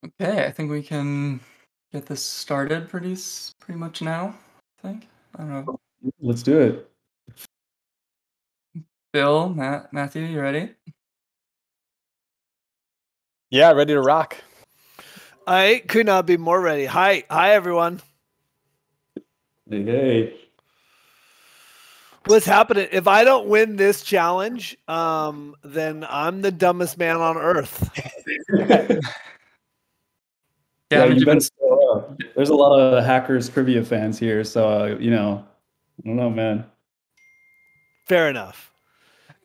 Okay, I think we can get this started pretty much now. I think. I don't know. Let's do it. Bill, Matthew, you ready? Yeah, ready to rock. I could not be more ready. Hi, everyone. Hey. What's happening? If I don't win this challenge, then I'm the dumbest man on earth. Yeah, you better show up. There's a lot of Hackers trivia fans here, so I don't know, man. Fair enough.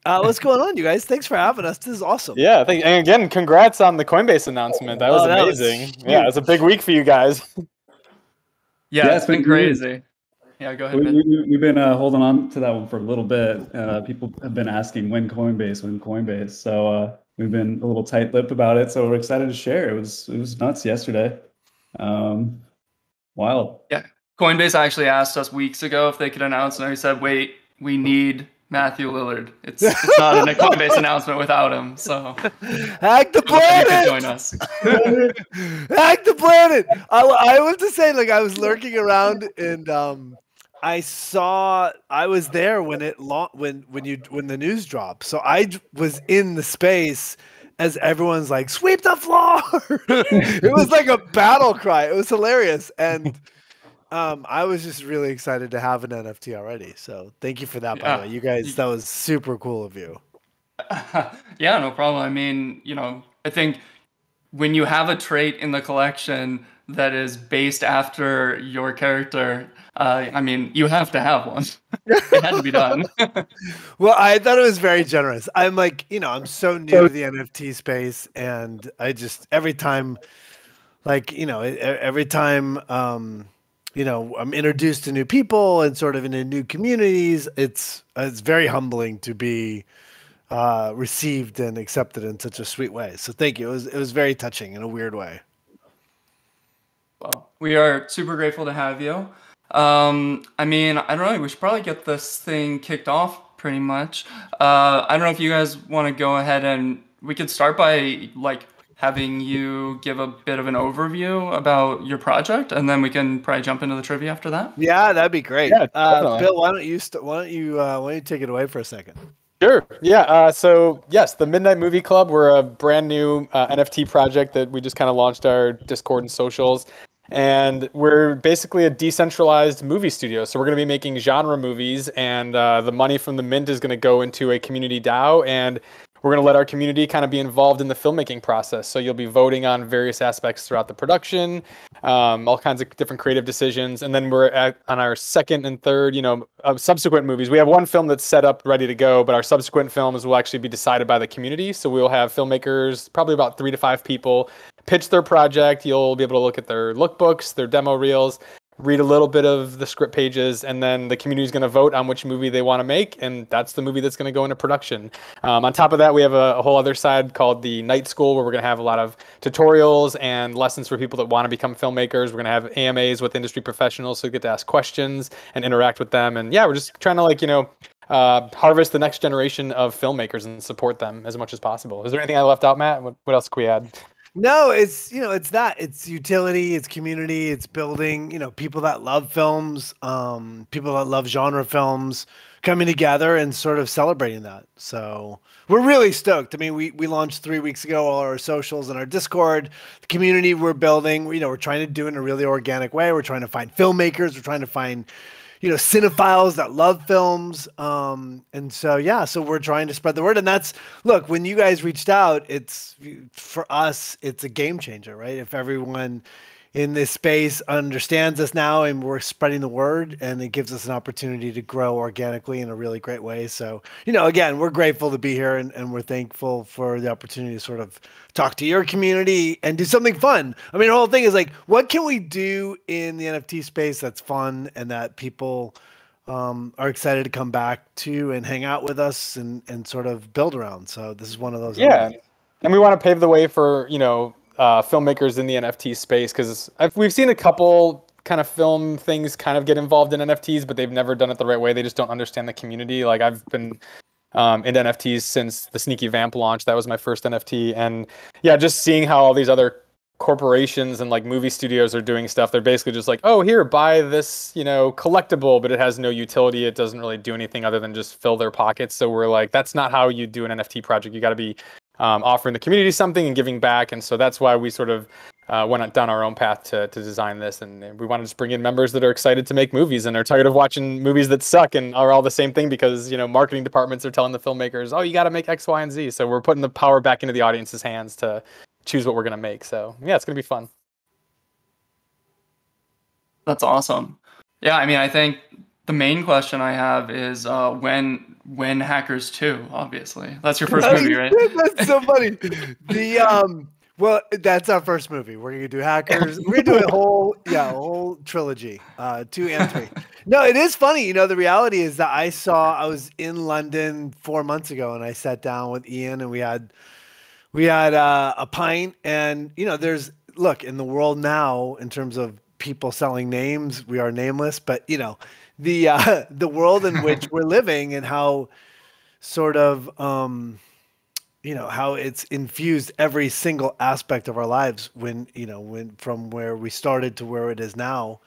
What's going on, you guys? Thanks for having us. This is awesome. Yeah, and again, congrats on the Coinbase announcement. That was amazing. Yeah, it's a big week for you guys. Yeah, it's been crazy. Yeah, go ahead. We've been holding on to that one for a little bit. People have been asking when Coinbase. So we've been a little tight-lipped about it. So we're excited to share. It was nuts yesterday. Wild. Yeah, Coinbase actually asked us weeks ago if they could announce, and we said, "Wait, we need Matthew Lillard. It's not a Coinbase announcement without him." So hack the planet. Join us. Hack the planet. I was to say, like, I was lurking around and I was there when the news dropped. So I was in the space as everyone's like, sweep the floor. It was like a battle cry. It was hilarious. And I was just really excited to have an NFT already. So thank you for that, by the way. You guys, that was super cool of you. Yeah, no problem. I mean, I think when you have a trait in the collection that is based after your character, I mean, you have to have one. It had to be done. Well, I thought it was very generous. I'm like, I'm so new to the NFT space, and I just every time I'm introduced to new people and sort of into new communities, it's very humbling to be received and accepted in such a sweet way. So thank you. It was very touching in a weird way. Well, we are super grateful to have you. I mean, I don't know, we should probably get this thing kicked off pretty much. I don't know if you guys want to go ahead and we could start by having you give a bit of an overview about your project, and then we can probably jump into the trivia after that. Yeah, that'd be great. Yeah, Bill, why don't you take it away for a second? Sure. Yeah. So yes, the Midnight Movie Club. We're a brand new NFT project that we just kind of launched our Discord and socials. And we're basically a decentralized movie studio. So we're going to be making genre movies, and the money from the mint is going to go into a community DAO, and we're going to let our community kind of be involved in the filmmaking process. So you'll be voting on various aspects throughout the production, all kinds of different creative decisions. And then we're on our second and third, subsequent movies. We have one film that's set up, ready to go, but our subsequent films will actually be decided by the community. So we'll have filmmakers, probably about 3 to 5 people, pitch their project. You'll be able to look at their lookbooks, their demo reels, read a little bit of the script pages, and then the community is going to vote on which movie they want to make, and that's the movie that's going to go into production. On top of that, we have a whole other side called the Night School, where we're going to have a lot of tutorials and lessons for people that want to become filmmakers. We're going to have AMAs with industry professionals, so you get to ask questions and interact with them. And yeah, we're just trying to harvest the next generation of filmmakers and support them as much as possible. Is there anything I left out, Matt? What else can we add? No, it's it's utility, it's community, it's building, people that love films, people that love genre films coming together and sort of celebrating that. So we're really stoked. I mean, we launched 3 weeks ago, all our socials and our Discord, the community we're building, we're trying to do it in a really organic way. We're trying to find filmmakers, we're trying to find cinephiles that love films. And so, yeah, so we're trying to spread the word. And look, when you guys reached out, for us, it's a game changer, right? If everyone in this space understands us now and we're spreading the word, and it gives us an opportunity to grow organically in a really great way. So, again, we're grateful to be here, and we're thankful for the opportunity to sort of talk to your community and do something fun. I mean, the whole thing is what can we do in the NFT space that's fun and that people are excited to come back to and hang out with us and sort of build around. So this is one of those. Yeah. And we want to pave the way for, filmmakers in the NFT space, because we've seen a couple kind of film things kind of get involved in NFTs, but they've never done it the right way. They just don't understand the community. Like, I've been into NFTs since the Sneaky Vamp launch. That was my first NFT. And yeah, just seeing how all these other corporations and like movie studios are doing stuff. They're basically just like, oh, here, buy this, collectible, but it has no utility. It doesn't really do anything other than just fill their pockets. So we're like, that's not how you do an NFT project. You got to be offering the community something and giving back. And so that's why we sort of went down our own path to design this. And we want to just bring in members that are excited to make movies and are tired of watching movies that suck and are all the same thing because, marketing departments are telling the filmmakers, oh, you got to make X, Y, and Z. So we're putting the power back into the audience's hands to choose what we're going to make. So yeah, it's going to be fun. That's awesome. Yeah, I mean, I think the main question I have is when Hackers 2, obviously. That's your first movie, right? That's so funny. Well, that's our first movie. We're gonna do Hackers. We're gonna do a whole trilogy, 2 and 3. No, it is funny. The reality is that I was in London 4 months ago, and I sat down with Ian, and we had a pint, and look, in the world now, in terms of people selling names, we are nameless, but the world in which we're living and how sort of how it's infused every single aspect of our lives when from where we started to where it is now.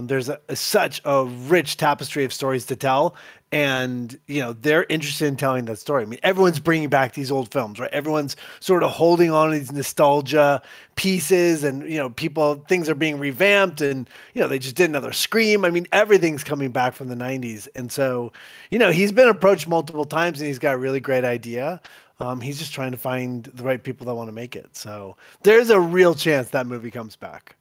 There's such a rich tapestry of stories to tell, and they're interested in telling that story. I mean, everyone's bringing back these old films, right? Everyone's sort of holding on to these nostalgia pieces, and things are being revamped, and they just did another Scream. I mean, everything's coming back from the 90s, and so he's been approached multiple times, and he's got a really great idea. He's just trying to find the right people that want to make it. So there's a real chance that movie comes back.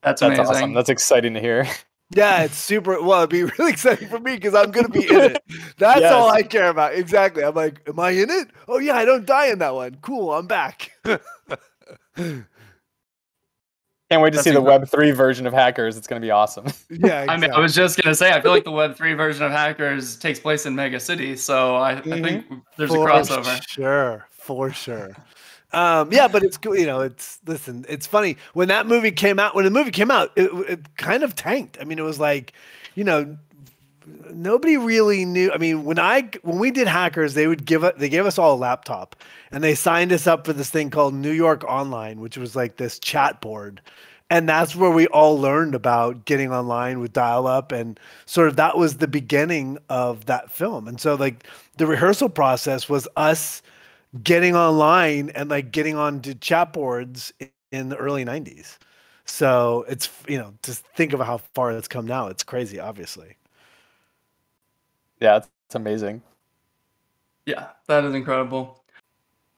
That's amazing. Awesome. That's exciting to hear. Yeah, it's super. Well, it'd be really exciting for me because I'm going to be in it. That's all I care about. Exactly. I'm like, am I in it? Oh, yeah, I don't die in that one. Cool, I'm back. Can't wait to see the Web3 version of Hackers. It's going to be awesome. Yeah, exactly. I mean, I was just going to say, I feel like the Web3 version of Hackers takes place in Mega City, so I think there's a crossover. For sure. Yeah, but it's cool. It's funny when the movie came out, it kind of tanked. I mean, it was like, nobody really knew. I mean, when we did Hackers, they gave us all a laptop, and they signed us up for this thing called New York Online, which was like this chat board. And that's where we all learned about getting online with dial-up, and sort of that was the beginning of that film. And so like the rehearsal process was us getting online and like getting onto chat boards in the early 90s. So it's, just think of how far it's come now. It's crazy, obviously. Yeah, it's amazing. Yeah, that is incredible.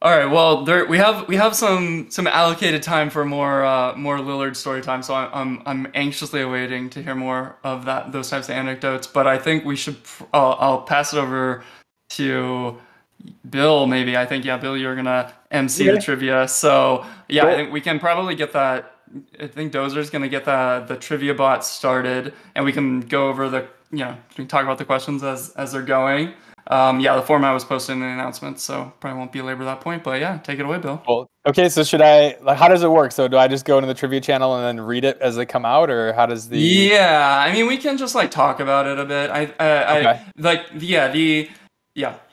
All right, well, we have some allocated time for more Lillard story time, so I'm anxiously awaiting to hear more of those types of anecdotes. But I think we should. I'll pass it over to Bill, maybe. I think, Bill, you're gonna MC the trivia. So yeah, cool. I think we can probably get that. I think Dozer's gonna get the trivia bot started, and we can go over we can talk about the questions as they're going. The format was posted in the announcement, so probably won't belabor that point. But yeah, take it away, Bill. Cool. Okay, so how does it work? So do I just go into the trivia channel and then read it as they come out, or how does the? Yeah, I mean, we can just talk about it a bit.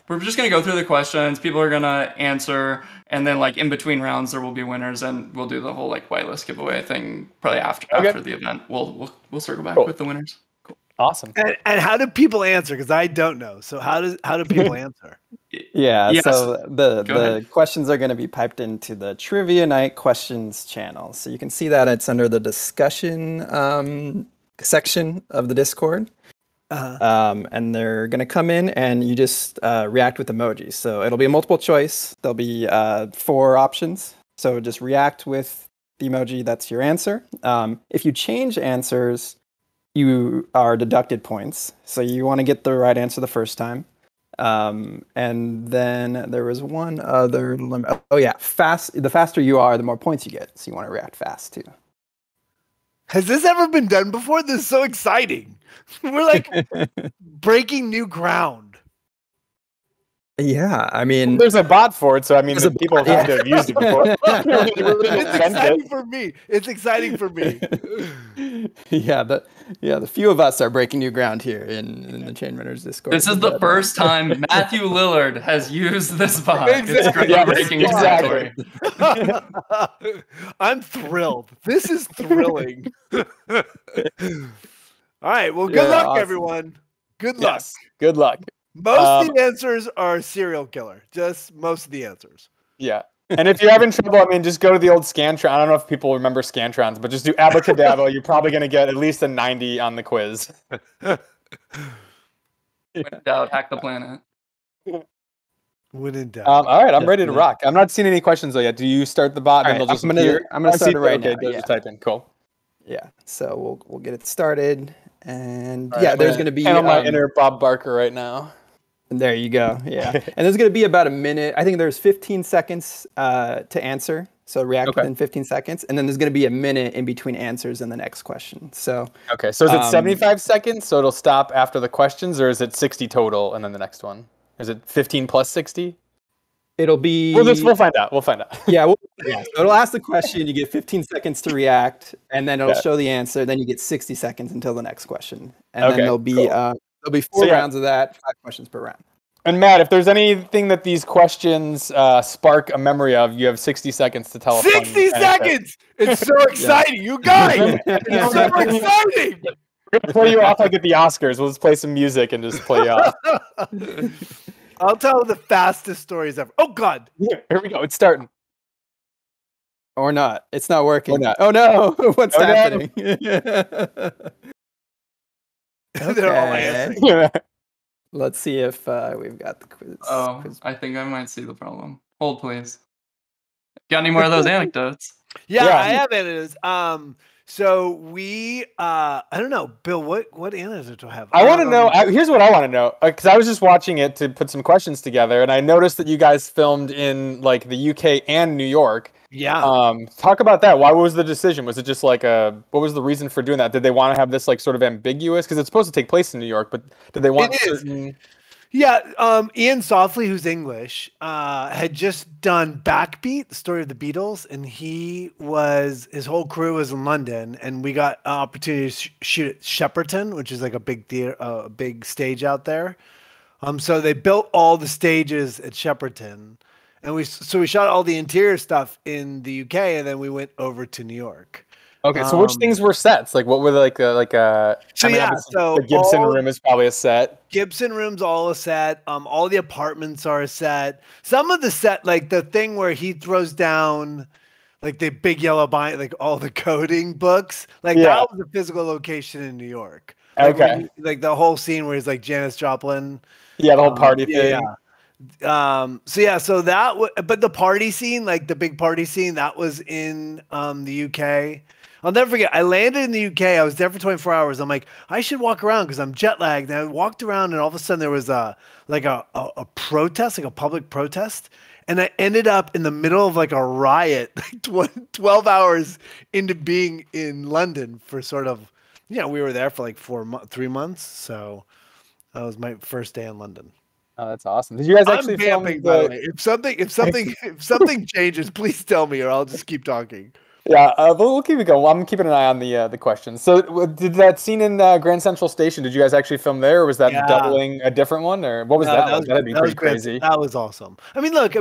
We're just going to go through the questions. People are going to answer. And then in between rounds, there will be winners. And we'll do the whole whitelist giveaway thing probably after the event. We'll circle back with the winners. Cool. Awesome. And how do people answer? Because I don't know. So how do people answer? So the questions are going to be piped into the Trivia Night questions channel. So you can see that it's under the discussion section of the Discord. And they're going to come in and you just react with emojis. So it'll be a multiple choice. There'll be 4 options. So just react with the emoji. That's your answer. If you change answers, you are deducted points. So you want to get the right answer the first time. And then there was one other limit. Oh yeah, the faster you are, the more points you get. So you want to react fast too. Has this ever been done before? This is so exciting. We're breaking new ground. Yeah, I mean, There's a bot for it, so I mean, There's a people bot, have yeah. to have used it before. It's exciting for me. It's exciting for me. yeah, the few of us are breaking new ground here in the Chain Runners Discord. This is the first time Matthew Lillard has used this bot. It's Exactly. groundbreaking Yes, territory. I'm thrilled. This is thrilling. All right. Well, good Yeah, luck, awesome. everyone. Good luck. Yes. Good luck. Most of the answers are serial killer. Just most of the answers. Yeah. And if you're having trouble, I mean, just go to the old Scantron. I don't know if people remember Scantrons, but just do Abracadabra. You're probably going to get at least a 90 on the quiz. When in doubt, hack the planet. When in doubt. All right, I'm ready to Definitely. rock. I'm not seeing any questions though yet. Do you start the bot? All And right, they'll just I'm gonna appear? I'm gonna I start see- it right okay, now. they'll Yeah. just type in. Cool. Yeah, so we'll get it started, and All yeah, right, there's I'm gonna be channel my inner Bob Barker right now. There you go. Yeah, and there's gonna be about a minute. I think there's 15 seconds to answer. So react Okay. within 15 seconds, and then there's gonna be a minute in between answers and the next question. So Okay, so is it Um, 75 seconds? So it'll stop after the questions, or is it 60 total and then the next one? Is it 15 plus 60? it'll be. We'll find out. We'll find out. Yeah, so it'll ask the question. You get 15 seconds to react, and then it'll Yeah. show the answer. Then you get 60 seconds until the next question, and Okay, then there'll be cool. there'll be 4 So, yeah. rounds of that, 5 questions per round. And Matt, if there's anything that these questions spark a memory of, you have 60 seconds to tell. a fun 60 anecdote. seconds! It's so exciting, you guys! It's so exciting! We're gonna play you off like at the Oscars. We'll just play some music and just play you off. I'll tell the fastest stories ever. Oh God! Here we go. It's starting. Or not. It's not working. Or not. Oh no! What's Oh, no. happening? They're all Okay. answering. Let's see if we've got the quiz. Oh, quiz. I think I might see the problem. Hold, please. Got any more of those anecdotes? Yeah, Yeah. I have anecdotes. So we, I don't know, Bill. What anecdote do I have? I want to know. Here's what I want to know, because I was just watching it to put some questions together, and I noticed that you guys filmed in like the UK and New York. Yeah. Talk about that. Why was the decision? Was it just like what was the reason for doing that? Did they want to have this like sort of ambiguous? Because it's supposed to take place in New York, but did they want It is. certain? Yeah, Ian Softly, who's English, had just done Backbeat, the story of the Beatles, and his whole crew was in London, and we got an opportunity to shoot at Shepperton, which is like a big theater, a big stage out there. So they built all the stages at Shepperton, and we shot all the interior stuff in the UK, and then we went over to New York. Okay, so which things were sets? Like what were So yeah, obviously so the Gibson all- room is probably a set. Gibson room's all a set. All the apartments are a set. Some of the set, like the thing where he throws down, like the big yellow bind, like all the coding books, like Yeah. that was a physical location in New York. Like, Okay. when like the whole scene where he's like Janis Joplin. Yeah, the whole party Yeah, thing. So that but the party scene, like the big party scene, that was in the UK. I'll never forget. I landed in the UK. I was there for 24 hours. I'm like, I should walk around because I'm jet lagged. And I walked around, and all of a sudden there was a protest, like a public protest, and I ended up in the middle of like a riot, like 12 hours into being in London for sort of, we were there for like 3 months. So that was my first day in London. Oh, that's awesome. Did you guys I'm actually film vamping, by the way. If something changes, please tell me, or I'll just keep talking. Yeah, we'll keep it going. I'm keeping an eye on the questions. So, did that scene in Grand Central Station? Did you guys actually film there, or was that Yeah. doubling a different one, or what was that? Like? That'd be that pretty was great. crazy. That was awesome. I mean, look,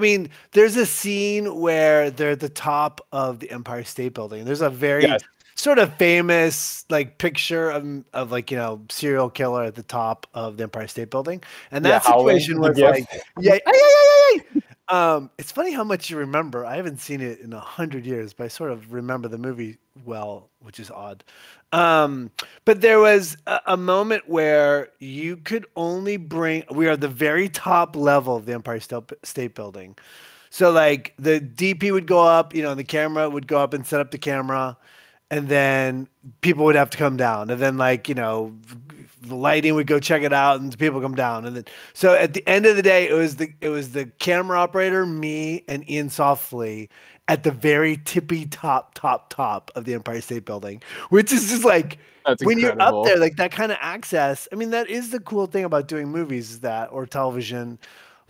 there's a scene where they're at the top of the Empire State Building. There's a very Yes. sort of famous like picture of like serial killer at the top of the Empire State Building, and that howling, situation the was gif. like, yeah. It's funny how much you remember. I haven't seen it in 100 years, but I sort of remember the movie well, which is odd. But there was a moment where you could only we are at the very top level of the Empire State Building. So like the DP would go up, the camera would go up and set up the camera, and then people would have to come down, and then the lighting would go check it out, and people come down, and then so at the end of the day, it was the camera operator, me, and Ian Softly at the very tippy top of the Empire State Building, which is just like That's when you're incredible. up there, like that kind of access. I mean, that is the cool thing about doing movies, or television.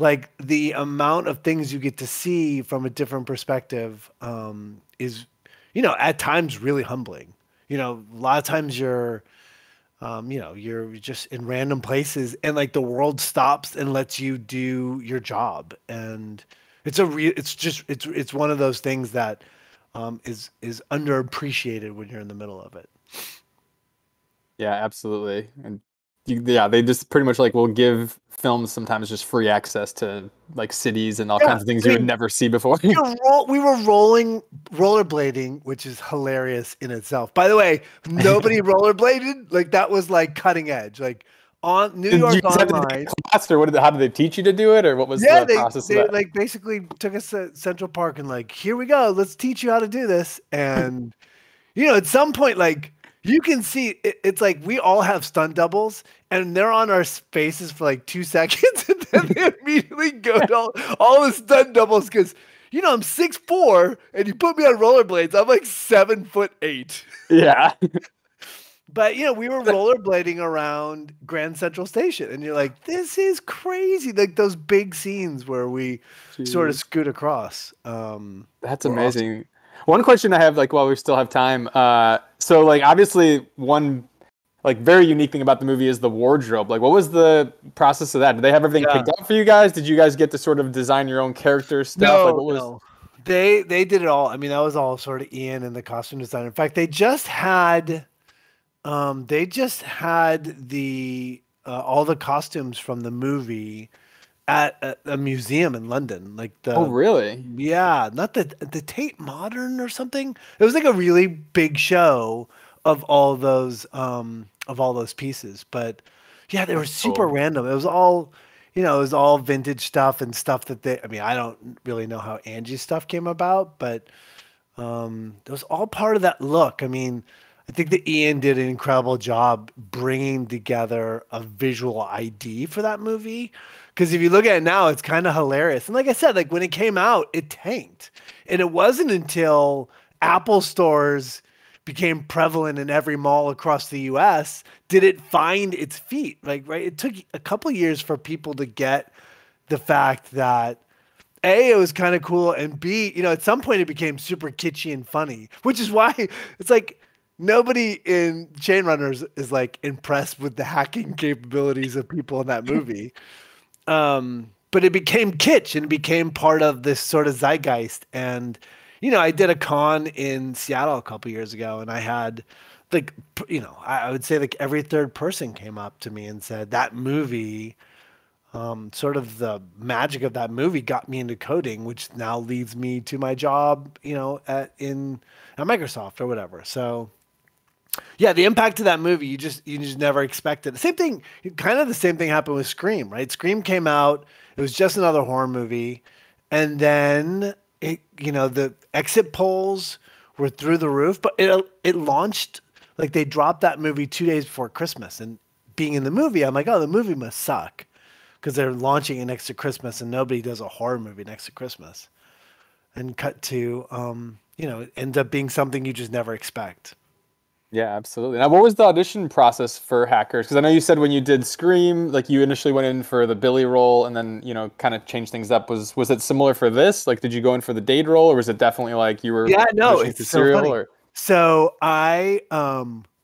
like the amount of things you get to see from a different perspective is, at times really humbling. A lot of times you're just in random places and like the world stops and lets you do your job. And it's one of those things that is underappreciated when you're in the middle of it. Yeah, absolutely. And they just pretty much like will give films sometimes just free access to like cities and all kinds of things you would never see before. We were rollerblading, which is hilarious in itself. By the way, nobody rollerbladed. Like that was like cutting edge. Like on New York Online. Class, or how did they teach you to do it, or what was the process? They like basically took us to Central Park and like, here we go, let's teach you how to do this. And at some point, like you can see it's like we all have stunt doubles and they're on our faces for like 2 seconds and then they immediately go to all the stunt doubles because I'm 6'4" and you put me on rollerblades, I'm like 7'8". Yeah. But we were rollerblading around Grand Central Station and you're like, this is crazy. Like those big scenes where we sort of scoot across. That's amazing. Awesome. One question I have, like, while we still have time. So, like, obviously, one, like, very unique thing about the movie is the wardrobe. Like, what was the process of that? Did they have everything picked up for you guys? Did you guys get to sort of design your own character stuff? No. They did it all. I mean, that was all sort of Ian and the costume designer. In fact, they just had the all the costumes from the movie at a museum in London, like oh really? Yeah, not the Tate Modern or something. It was like a really big show of all those pieces. But yeah, they were super random. It was all vintage stuff and stuff that I don't really know how Angie's stuff came about, but it was all part of that look. I mean, I think that Ian did an incredible job bringing together a visual ID for that movie. Because if you look at it now, it's kind of hilarious. And like I said, like when it came out, it tanked. And it wasn't until Apple stores became prevalent in every mall across the US did it find its feet. Like, right? It took a couple of years for people to get the fact that A, it was kind of cool, and B, at some point it became super kitschy and funny, which is why it's like nobody in Chain Runners is like impressed with the hacking capabilities of people in that movie. But it became kitsch and it became part of this sort of zeitgeist. And, I did a con in Seattle a couple years ago and I had like, I would say like every third person came up to me and said that movie, sort of the magic of that movie got me into coding, which now leads me to my job, at Microsoft or whatever. So yeah, the impact of that movie, you just never expected. The same thing, kind of the same thing happened with Scream, right? Scream came out, it was just another horror movie, and then the exit polls were through the roof, but it launched, like they dropped that movie 2 days before Christmas, and being in the movie, I'm like, oh, the movie must suck because they're launching it next to Christmas and nobody does a horror movie next to Christmas. And cut to, it ends up being something you just never expect. Yeah, absolutely. Now, what was the audition process for Hackers? Because I know you said when you did Scream, like you initially went in for the Billy role and then, kind of changed things up. Was it similar for this? Like, did you go in for the Dade role or was it definitely like you were it's Serial? So funny. So I,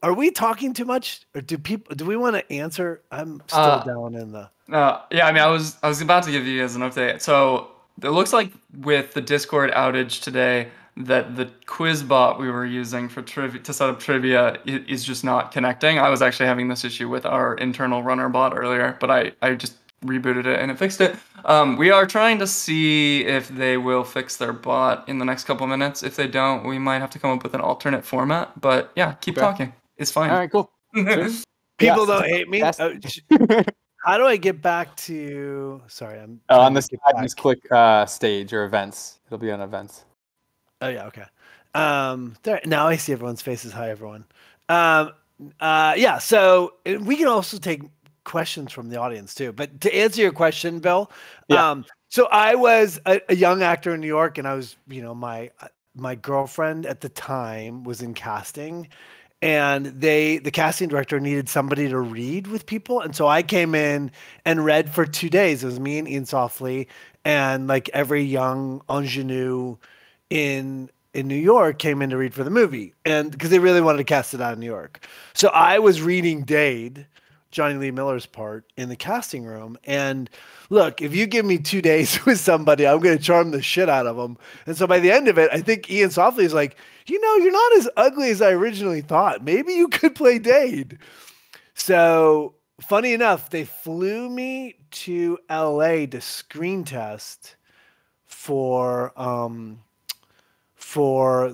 are we talking too much or do we want to answer? I'm still down in the. Yeah, I mean, I was about to give you guys an update. So it looks like with the Discord outage today, that the quiz bot we were using for trivia to set up trivia is just not connecting. I was actually having this issue with our internal runner bot earlier, but I just rebooted it and it fixed it. We are trying to see if they will fix their bot in the next couple minutes. If they don't, we might have to come up with an alternate format. But yeah, keep talking. It's fine. All right, cool. People don't hate me. How do I get back to? Sorry, I'm on the side. Just click stage or events. It'll be on events. Oh yeah, okay. There, now I see everyone's faces. Hi everyone. Yeah, so we can also take questions from the audience too. But to answer your question, Bill, so I was a young actor in New York, and I was, my girlfriend at the time was in casting, and the casting director needed somebody to read with people, and so I came in and read for 2 days. It was me and Ian Softly, and like every young ingenue in New York came in to read for the movie, and because they really wanted to cast it out in New York. So I was reading Dade, Johnny Lee Miller's part, in the casting room. And look, if you give me 2 days with somebody, I'm going to charm the shit out of them. And so by the end of it, I think Ian Softly is like, you're not as ugly as I originally thought. Maybe you could play Dade. So funny enough, they flew me to LA to screen test for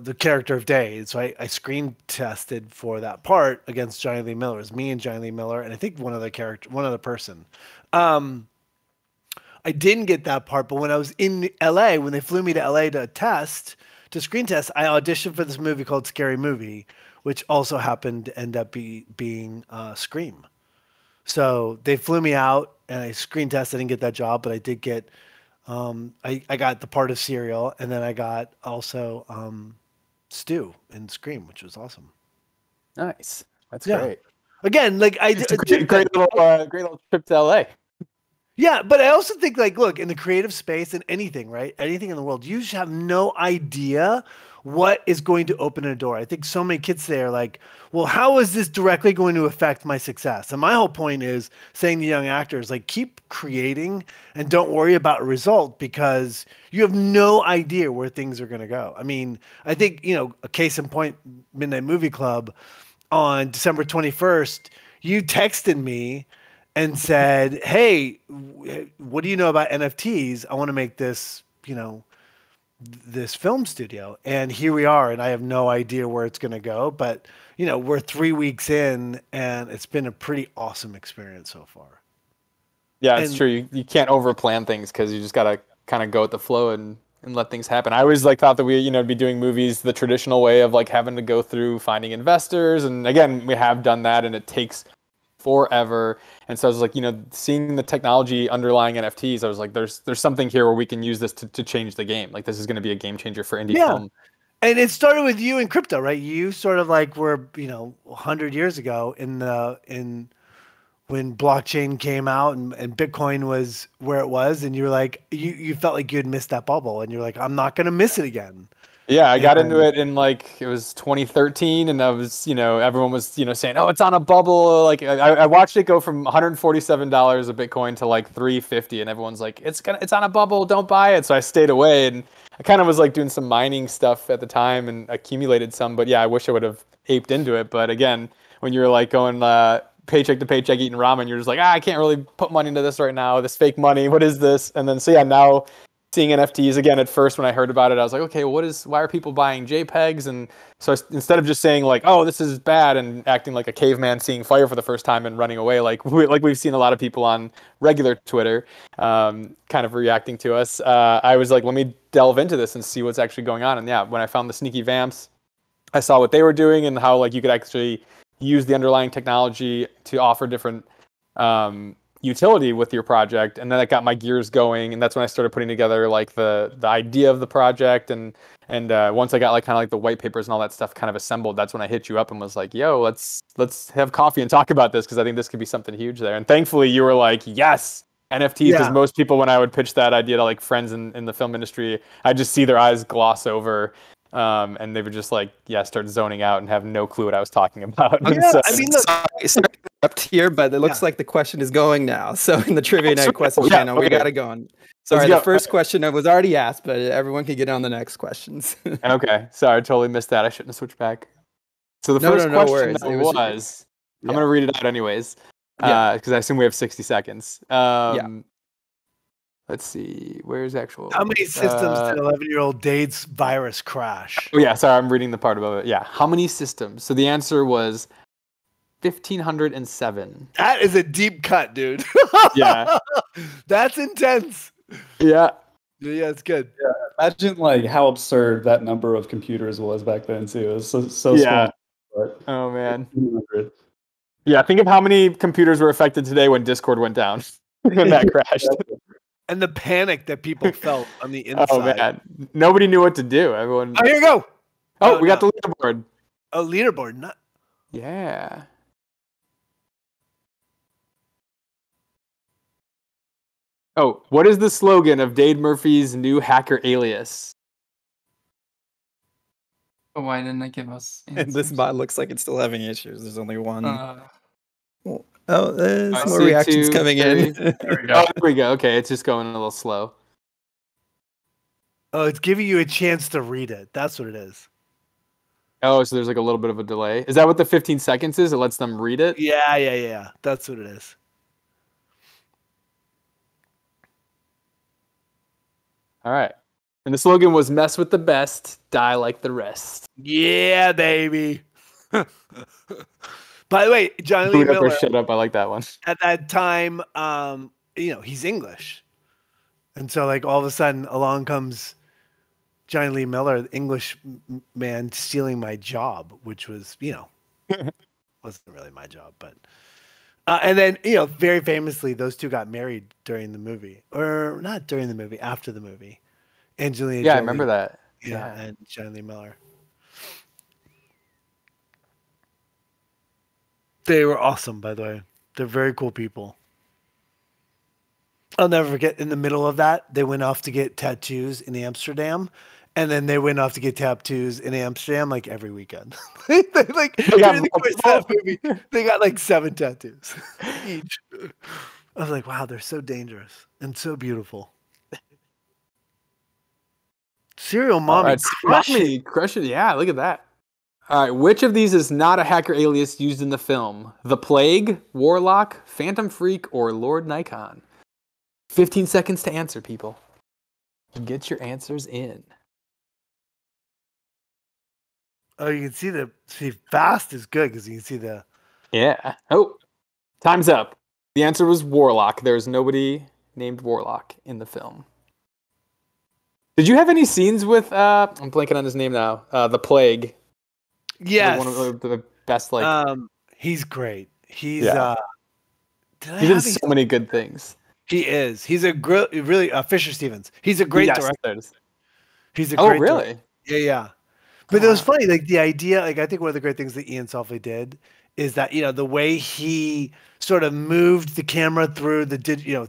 the character of Dade. So I screen tested for that part against Johnny Lee Miller. It was me and Johnny Lee Miller, and I think one other person. I didn't get that part, but when I was in LA, when they flew me to LA to screen test, I auditioned for this movie called Scary Movie, which also happened to end up being Scream. So they flew me out, and I screen tested. I didn't get that job, but I did get. I got the part of Serial, and then I got also Stu in Scream, which was awesome. Nice. That's great. Again, like great little trip to LA. Yeah, but I also think, like, look, in the creative space and anything, right? Anything in the world, you just have no idea what is going to open a door. I think so many kids today are like, well, how is this directly going to affect my success? And my whole point is saying to young actors, like, keep creating and don't worry about a result, because you have no idea where things are going to go. I mean, I think, a case in point, Midnight Movie Club, on December 21st, you texted me and said, hey, what do you know about NFTs? I want to make this, this film studio. And here we are. And I have no idea where it's going to go. But, we're 3 weeks in, and it's been a pretty awesome experience so far. Yeah, it's true. You can't overplan things, because you just got to kind of go with the flow and let things happen. I always thought that we, be doing movies the traditional way of having to go through finding investors. And again, we have done that, and it takes forever. And so I was like, seeing the technology underlying NFTs, I was like, there's something here where we can use this to change the game. Like, this is going to be a game changer for indie film. And it started with you in crypto, right? You sort of were, 100 years ago when blockchain came out and Bitcoin was where it was, and you were like, you felt like you had missed that bubble, and you're like, I'm not going to miss it again. Yeah, I got into it in it was 2013, and I was, everyone was, saying, oh, it's on a bubble. I watched it go from $147 a Bitcoin to $350, and everyone's like, it's on a bubble, don't buy it. So I stayed away, and I kind of was doing some mining stuff at the time and accumulated some. But yeah, I wish I would have aped into it. But again, when you're going paycheck to paycheck eating ramen, you're just like, I can't really put money into this right now. This fake money, what is this? And then now seeing NFTs again. At first, when I heard about it, I was like, okay, why are people buying JPEGs? And so instead of just saying oh, this is bad, and acting like a caveman seeing fire for the first time and running away, like we've seen a lot of people on regular Twitter kind of reacting to us, I was like, let me delve into this and see what's actually going on. And yeah, when I found the Sneaky Vamps, I saw what they were doing and how you could actually use the underlying technology to offer different utility with your project. And then that got my gears going, and that's when I started putting together the idea of the project, and once I got kind of the white papers and all that stuff kind of assembled, that's when I hit you up and was like, yo, let's have coffee and talk about this, because I think this could be something huge there. And thankfully you were like, yes, NFTs, because most people, when I would pitch that idea to friends in the film industry, I just see their eyes gloss over, and they would just start zoning out and have no clue what I was talking about. Yeah, so, I mean, look, sorry to interrupt here, but it looks like the question is going now. So in the Trivia Night question channel, we got to go on. Sorry, the first question was already asked, but everyone can get on the next questions. Okay, sorry, I totally missed that. I shouldn't have switched back. So the first question was I'm going to read it out anyways, because I assume we have 60 seconds. Let's see. Where's actual? How many systems did 11-year-old Dade's virus crash? Oh, yeah. Sorry, I'm reading the part about it. Yeah. How many systems? So the answer was 1,507. That is a deep cut, dude. Yeah. That's intense. Yeah. Yeah, it's good. Yeah. Imagine how absurd that number of computers was back then too. It was so small. But oh man. Yeah. Think of how many computers were affected today when Discord went down. When that crashed. And the panic that people felt on the inside. Oh man, nobody knew what to do. Everyone. Oh, here you go. Oh, we got the leaderboard. Oh, leaderboard. Yeah. Oh, what is the slogan of Dade Murphy's new hacker alias? But why didn't it give us And this answers? bot looks like it's still having issues. There's only one. There's I more see reactions 2, coming 3. in. There we Oh, go. there we go. Okay, it's just going a little slow. Oh, it's giving you a chance to read it. That's what it is. Oh, so there's like a little bit of a delay. Is that what the 15 seconds is? It lets them read it? Yeah. That's what it is. All right. And the slogan was mess with the best, die like the rest. Yeah, baby. By the way, Johnny Lee Boot up or Miller shut up. I like that one. at that time, he's English. And so like all of a sudden along comes Johnny Lee Miller, the English man stealing my job, which was, wasn't really my job, but and then, very famously, those two got married during the movie, or not during the movie, after the movie. Angelina Yeah, I Jolie, remember that. Yeah, and Johnny Lee Miller. They were awesome, by the way. They're very cool people. I'll never forget, in the middle of that, they went off to get tattoos in Amsterdam. And then they went off to get tattoos in Amsterdam like every weekend. During the course of that movie, they got like 7 tattoos each. I was like, wow, they're so dangerous and so beautiful. Serial Mommy, Right, crush it. Yeah, look at that. All right, which of these is not a hacker alias used in the film? The Plague, Warlock, Phantom Freak, or Lord Nikon? 15 seconds to answer, people. Get your answers in. Oh, you can see fast is good because you can see the. Yeah. Oh, time's up. The answer was Warlock. There's nobody named Warlock in the film. Did you have any scenes with I'm blanking on his name now. The Plague. Yes. One of the best he's great. He's he's in so many good things. He is. He's a really Fisher Stevens. He's a great director. He's a great really? Director. Yeah. But it was funny, like the idea, like I think one of the great things that Ian Softly did is that, the way he sort of moved the camera through the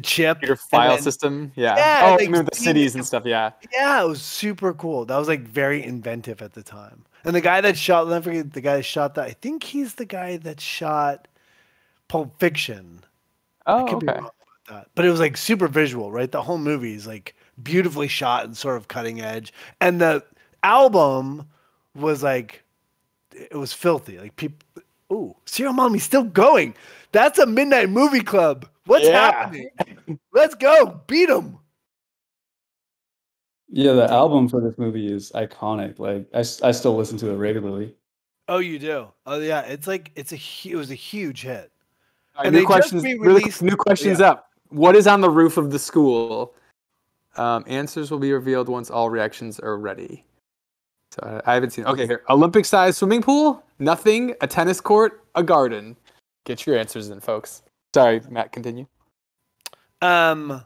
chip. Your file system. Yeah. Yeah. Like, the cities and stuff. Yeah. Yeah. It was super cool. That was like very inventive at the time. And the guy that shot, I forget the guy that shot that. I think he's the guy that shot Pulp Fiction. Oh, I could be wrong about that. But it was like super visual, right? The whole movie is like beautifully shot and sort of cutting edge. And the album was like, it was filthy. Like people, ooh, Serial Mommy's still going. That's a Midnight Movie Club. What's happening? Let's go. Beat them. Yeah, the album for this movie is iconic. Like I still listen to it regularly. Oh, you do? Oh, yeah. It's like it was a huge hit. And new questions. New questions up. What is on the roof of the school? Answers will be revealed once all reactions are ready. So I haven't seen. Okay, here. Olympic-sized swimming pool? Nothing. A tennis court? A garden? Get your answers in, folks. Sorry, Matt. Continue. I'm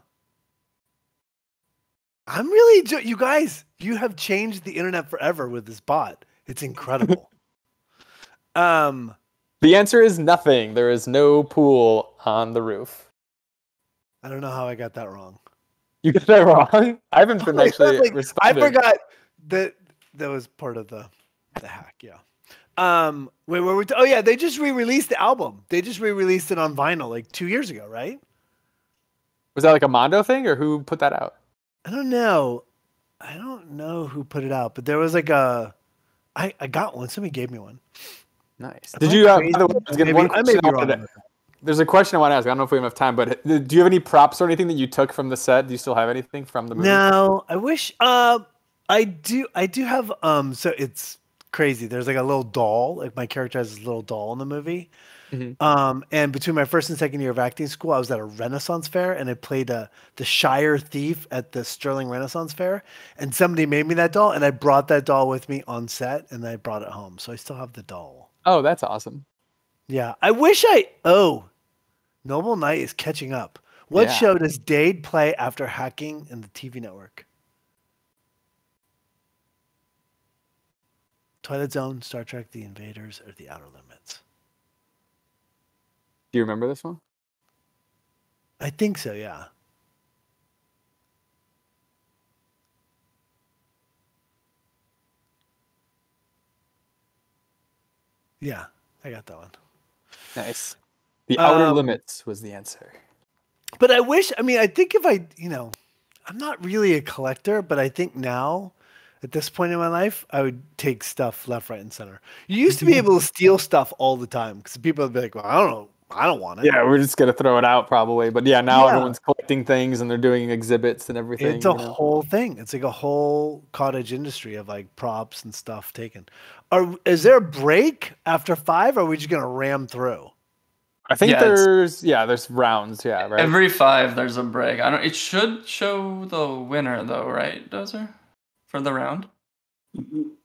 really, you guys, you have changed the internet forever with this bot. It's incredible. The answer is nothing. There is no pool on the roof. I don't know how I got that wrong. You got that wrong? I haven't been actually responding. I forgot that was part of the hack. Yeah. Wait, were we? Oh yeah, they just re-released the album. They just re-released it on vinyl like 2 years ago, right? Was that like a Mondo thing, or who put that out? I don't know. I don't know who put it out, but there was like I got one. Somebody gave me one. Nice. Did you? By the way, I was getting one question. There's a question I want to ask. I don't know if we have enough time, but do you have any props or anything that you took from the set? Do you still have anything from the movie? No, I wish. I do have. So it's crazy. There's like a little doll. Like my character has this little doll in the movie. Mm-hmm. And between my first and second year of acting school, I was at a Renaissance fair and I played the Shire thief at the Sterling Renaissance Fair. And somebody made me that doll, and I brought that doll with me on set, and I brought it home. So I still have the doll. Oh, that's awesome. Yeah, I wish Noble Knight is catching up. What show does Dade play after hacking in the TV network? Twilight Zone, Star Trek: The Invaders, or The Outer Limits? Do you remember this one? I think so. Yeah. Yeah, I got that one. Nice. The Outer Um, Limits was the answer. But I wish, I mean, I think if I, I'm not really a collector, but I think now, at this point in my life, I would take stuff left, right, and center. You used to be able to steal stuff all the time because people would be like, well, I don't know. I don't want it. Yeah, we're just gonna throw it out probably. But yeah, now Yeah. everyone's collecting things and they're doing exhibits and everything. It's a whole thing. It's like a whole cottage industry of like props and stuff taken. Is there a break after 5, or are we just gonna ram through? I think Yeah, there's rounds, yeah, right? Every 5 there's a break. I don't. It should show the winner though, right, Dozer? For the round.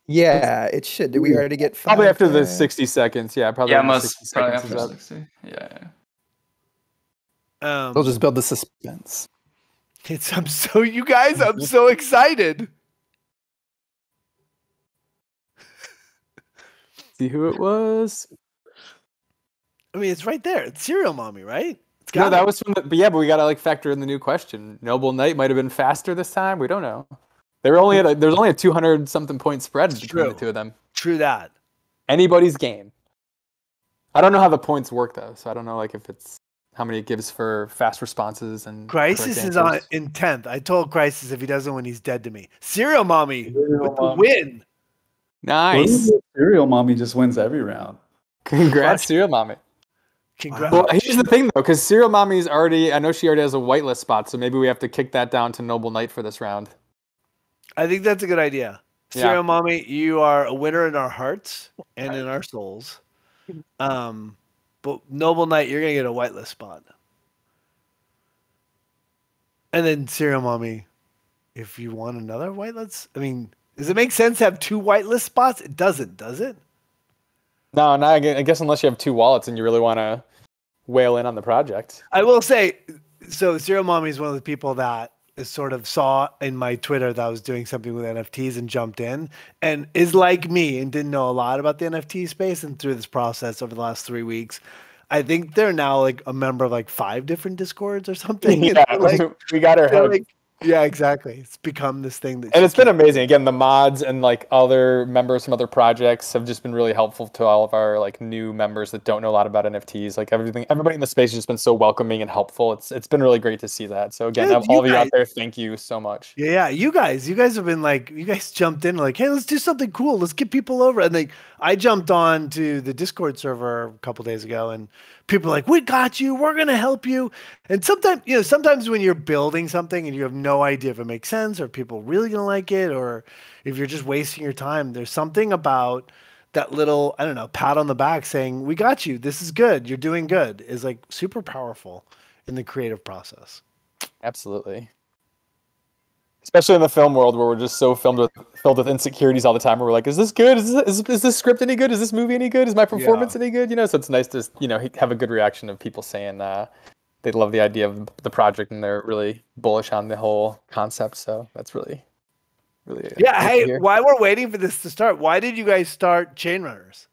Yeah, it should. Did we already get 5 Probably after the there? 60 seconds, yeah. Probably Yeah, after must 60 probably seconds after is up. 60. Yeah. They'll just build the suspense. I'm so excited. See who it was? I mean, it's right there. It's Serial Mommy, right? It's No, got that it. was from the, but we gotta like factor in the new question. Noble Knight might have been faster this time. We don't know. They were only there's only a 200 something point spread between true. the two of them. True that. Anybody's game. I don't know how the points work though, so I don't know like if it's how many it gives for fast responses and Crisis correct is on answers. in 10th. I told Crisis if he doesn't win, he's dead to me. Serial Mommy Serial with the Mommy. win. Nice. Serial Mommy just wins every round. Congrats, Serial Mommy. Congrats. Well, here's the thing though, because Serial Mommy's already I know she already has a whitelist spot, so maybe we have to kick that down to Noble Knight for this round. I think that's a good idea. Yeah. Serial Mommy, you are a winner in our hearts and in our souls. But Noble Knight, you're gonna get a whitelist spot. And then Serial Mommy, if you want another whitelist, I mean, does it make sense to have 2 whitelist spots? It doesn't, does it? No, I guess unless you have 2 wallets and you really want to whale in on the project. I will say, so Serial Mommy is one of the people that is sort of saw in my Twitter that I was doing something with NFTs and jumped in and is like me and didn't know a lot about the NFT space. And through this process over the last 3 weeks, I think they're now like a member of like 5 different Discords or something. Yeah, Like, we got her they're hooked. like, yeah, exactly. It's become this thing that And it's been amazing. Again, the mods and like other members from other projects have just been really helpful to all of our like new members that don't know a lot about NFTs. Like everybody in the space has just been so welcoming and helpful. It's been really great to see that. So again, Dude, all of you you out guys- there, thank you so much. Yeah, you guys have been like, you guys jumped in like, hey, let's do something cool. Let's get people over. And like, I jumped on to the Discord server a couple days ago, and people are like, we got you. We're gonna help you. And sometimes when you're building something and you have no idea if it makes sense or if people really gonna like it, or if you're just wasting your time, there's something about that little, I don't know, pat on the back saying, we got you. This is good. You're doing good, is like super powerful in the creative process. Absolutely. Especially in the film world where we're just so filled with insecurities all the time. Where we're like, is this good? Is this script any good? Is this movie any good? Is my performance any good? So it's nice to have a good reaction of people saying they love the idea of the project and they're really bullish on the whole concept. So that's really Yeah. good to Hey, hear. while we're waiting for this to start, why did you guys start Chain Runners?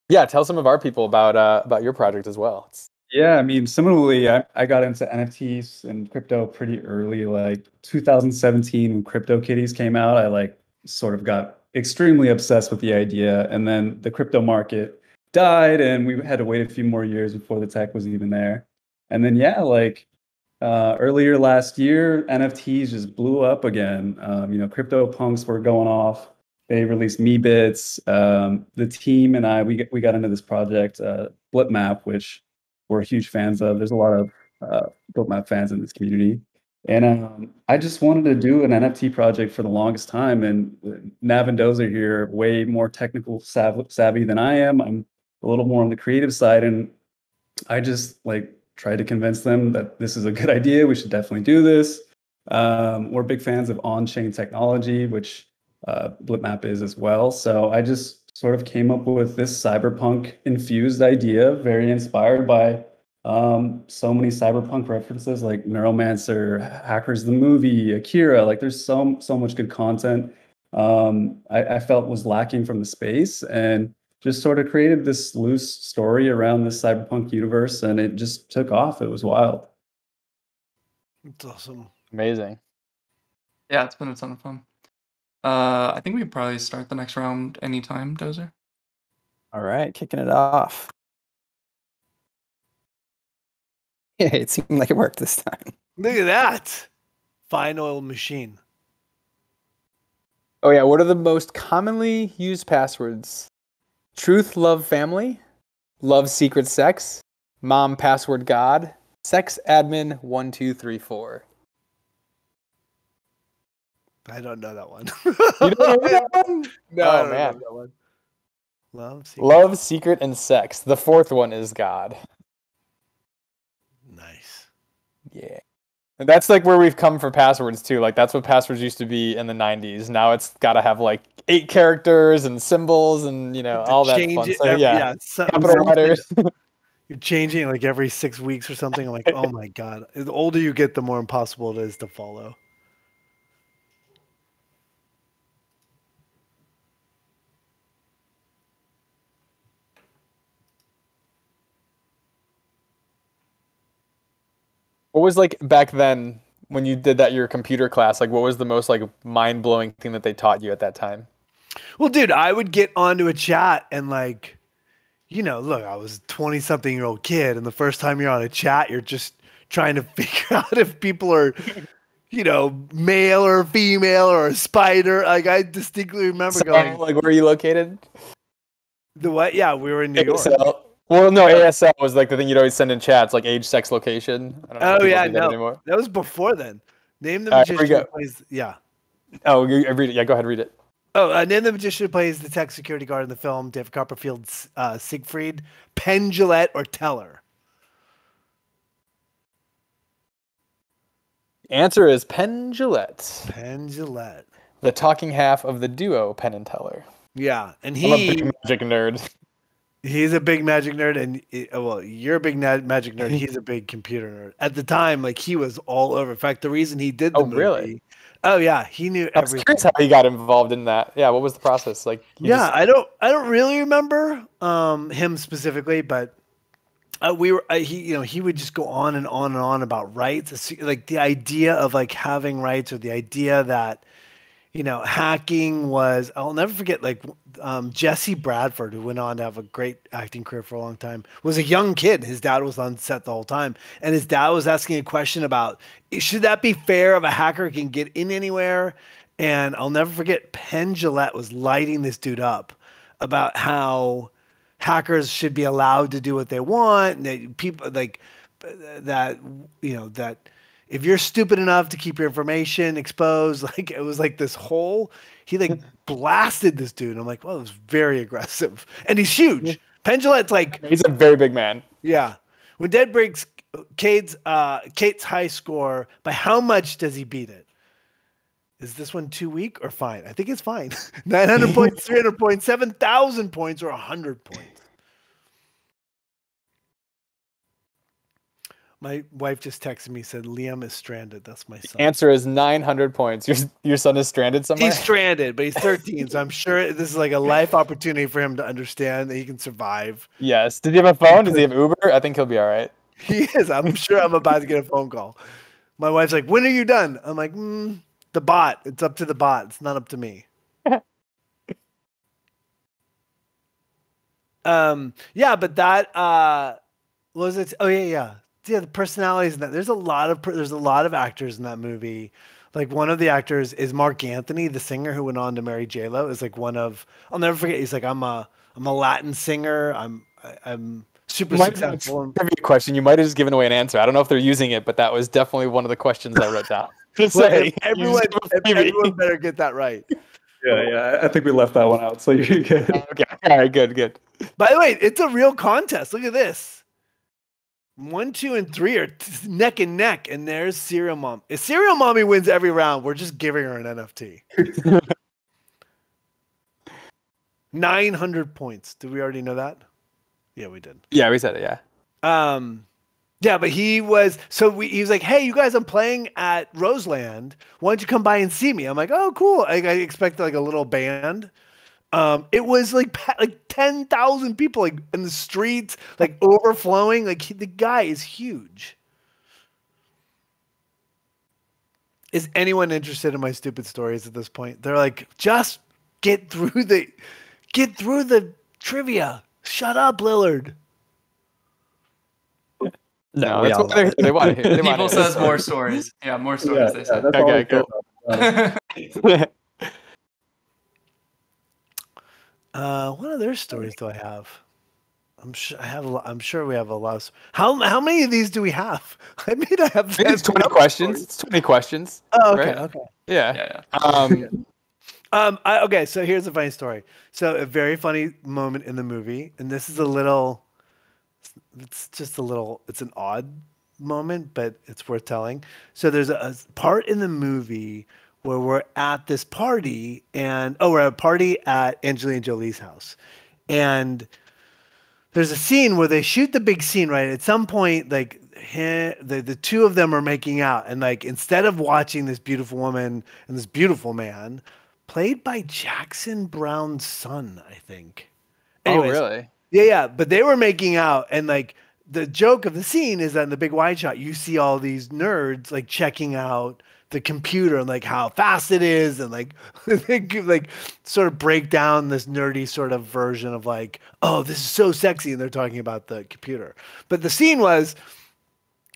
Yeah, tell some of our people about your project as well. Yeah, I mean, similarly, I got into NFTs and crypto pretty early, like 2017 when CryptoKitties came out. I like sort of got extremely obsessed with the idea, and then the crypto market died, and we had to wait a few more years before the tech was even there. And then earlier last year, NFTs just blew up again. Crypto punks were going off. They released Meebits. The team and I, we got into this project, Blipmap, which we're huge fans of. There's a lot of Blipmap fans in this community. And I just wanted to do an NFT project for the longest time. And Nav and Dozer here, way more technical savvy than I am. I'm a little more on the creative side. And I just tried to convince them that this is a good idea. We should definitely do this. We're big fans of on-chain technology, which Blipmap is as well. So I just sort of came up with this cyberpunk infused idea, very inspired by so many cyberpunk references like Neuromancer, Hackers the movie, Akira. Like there's so much good content I felt was lacking from the space, and just sort of created this loose story around this cyberpunk universe, and it just took off. It was wild. It's awesome. Amazing. Yeah, it's been a ton of fun. I think we could probably start the next round anytime, Dozer. All right, kicking it off. Yeah, it seemed like it worked this time. Look at that. Fine oil machine. Oh yeah, what are the most commonly used passwords? Truth, love, family, love, secret, sex, mom, password, God, sex, admin, 1, 2, 3, 4. I don't know that one. You don't know that one? No, Oh, I don't man. know that one. Love, secret. Love, secret, and sex. The fourth one is God. Nice. Yeah. And that's like where we've come for passwords too. Like that's what passwords used to be in the 90s. Now it's got to have like 8 characters and symbols and all that Change fun. it So every- yeah, so- capital letters. You're changing like every 6 weeks or something. I'm like, oh my god. The older you get, the more impossible it is to follow. What was like back then when you did that your computer class? Like what was the most like mind-blowing thing that they taught you at that time? Well, dude, I would get onto a chat and like, look, I was a 20-something-year-old kid, and the first time you're on a chat, you're just trying to figure out if people are, male or female or a spider. Like I distinctly remember going, like where are you located? the what? Yeah, we were in New York. ASL. Well, no, ASL was like the thing you'd always send in chats, like age, sex, location. I don't know if Oh people yeah, do that no, anymore. that was before then. Name the All right, here we magician go. who plays. Yeah. Oh, read it. Yeah, go ahead, read it. Oh, Name the magician who plays the tech security guard in the film. David Copperfield's Siegfried, Penn Jillette or Teller. Answer is Penn Jillette, Penn Jillette. the talking half of the duo Penn and Teller. Yeah, and I'm a big magic nerd. he's a big magic nerd, and well, you're a big magic nerd. He's a big computer nerd. At the time, like he was all over. In fact, the reason he did the Oh, movie. really? Oh yeah, he knew I was everything. curious how he got involved in that. Yeah, what was the process? Like, Yeah, I don't really remember him specifically, but he would just go on and on and on about rights, like the idea of like having rights, or the idea that hacking was. I'll never forget, like Jesse Bradford, who went on to have a great acting career for a long time, was a young kid. His dad was on set the whole time, and his dad was asking a question about, should that be fair if a hacker can get in anywhere? And I'll never forget, Penn Jillette was lighting this dude up about how hackers should be allowed to do what they want, and that people like that, that if you're stupid enough to keep your information exposed, like it was like this whole, he like blasted this dude. I'm like, well, it was very aggressive, and he's huge. Penn Jillette's like, he's a very big man. yeah. When Dead breaks Kate's high score, by how much does he beat it? Is this one too weak or fine? I think it's fine. 900 points, 300 points, 7,000 points, or 100 points. My wife just texted me, said Liam is stranded. That's my son. Answer is 900 points. Your son is stranded somewhere? He's stranded, but he's 13, so I'm sure this is like a life opportunity for him to understand that he can survive. Yes. Does he have a phone? Does he have Uber? I think he'll be all right. He is. I'm sure I'm about to get a phone call. My wife's like, when are you done? I'm like, the bot. It's up to the bot. It's not up to me. Yeah, but that what was it? Oh yeah. Yeah, the personalities in that. There's a lot of actors in that movie. Like one of the actors is Mark Anthony, the singer who went on to marry J-Lo. Is like one of, I'll never forget. He's like, I'm a Latin singer. I'm super successful. Trivia question. You might have just given away an answer. I don't know if they're using it, but that was definitely one of the questions I wrote down. Just Well, say, everyone better get that right. Yeah, I think we left that one out, so you're good. Okay. All right. Good. By the way, it's a real contest. Look at this. 1, 2, and 3 are neck and neck, and there's Serial Mom. If Serial Mommy wins every round, we're just giving her an NFT. 900 points. Did we already know that? Yeah, we did. Yeah, we said it. Yeah. Yeah, but he was he was like, "Hey, you guys, I'm playing at Roseland. Why don't you come by and see me?" I'm like, "Oh, cool." I expected like a little band. It was like 10,000 people like in the streets, like overflowing. Like the guy is huge. Is anyone interested in my stupid stories at this point? They're like, just get through the trivia. Shut up, Lillard. No, we that's all what love it. they want to hear. They want People to hear says the more story. stories. Yeah, more stories. They said. that's all Okay, we care about. What other stories do I have? I'm sure we have a lot. How many of these do we have? I mean, I have. It's 20 questions. It's 20 questions. Oh, okay, right? okay. Yeah. Yeah. Okay, so here's a funny story. So a very funny moment in the movie, and this is it's an odd moment, but it's worth telling. So there's a part in the movie where we're at this party, and we're at a party at Angelina Jolie's house, and there's a scene where they shoot the big scene, right? At some point, like the two of them are making out, and like instead of watching this beautiful woman and this beautiful man, played by Jackson Brown's son, I think. Anyways, Oh, really? yeah. But they were making out, and like the joke of the scene is that in the big wide shot, you see all these nerds like checking out the computer and like how fast it is, and like they give, like sort of break down this nerdy sort of version of like, oh, this is so sexy, and they're talking about the computer. But the scene was,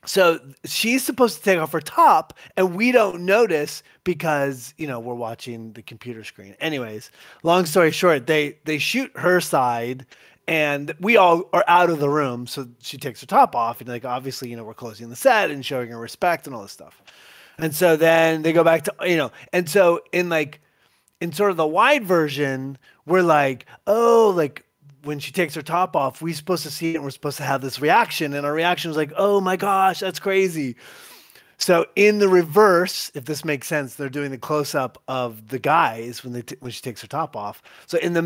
so she's supposed to take off her top, and we don't notice because we're watching the computer screen. Anyways, long story short, they shoot her side, and we all are out of the room. So she takes her top off, and like obviously we're closing the set and showing her respect and all this stuff. And so then they go back to and so in sort of the wide version, we're like, oh, like when she takes her top off, we're supposed to see it and we're supposed to have this reaction. And our reaction was like, oh my gosh, that's crazy. So in the reverse, if this makes sense, they're doing the close up of the guys when she takes her top off. So in the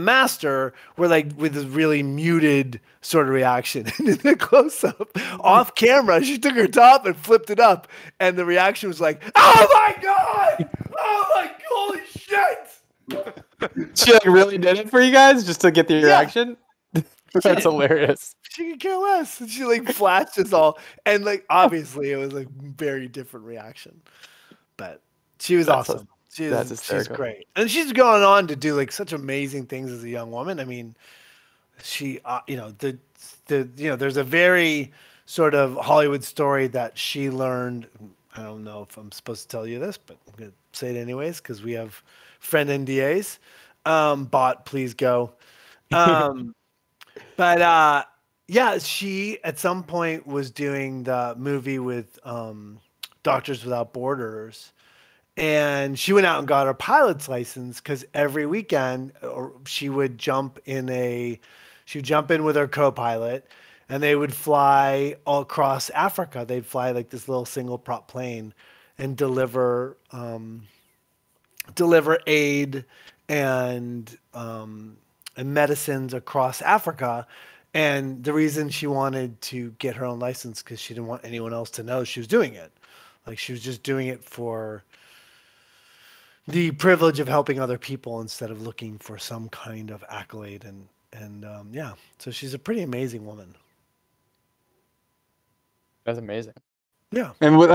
master, we're like with this really muted sort of reaction. And in the close up, off camera, she took her top and flipped it up, and the reaction was like, "Oh my god! Oh my holy shit!" She like really did it for you guys just to get the reaction? That's hilarious. She could care less. And she like flashed us all. And like obviously it was like very different reaction. But she was awesome. She's great. And she's gone on to do like such amazing things as a young woman. I mean, she there's a very sort of Hollywood story that she learned. I don't know if I'm supposed to tell you this, but I'm gonna say it anyways because we have friend NDAs. Bot, please go. But yeah, she at some point was doing the movie with Doctors Without Borders, and she went out and got her pilot's license because every weekend she would jump in with her co-pilot, and they would fly all across Africa. They'd fly like this little single prop plane and deliver aid and medicines across Africa. And the reason she wanted to get her own license because she didn't want anyone else to know she was doing it. Like she was just doing it for the privilege of helping other people instead of looking for some kind of accolade. And yeah, so she's a pretty amazing woman. That's amazing. Yeah. And what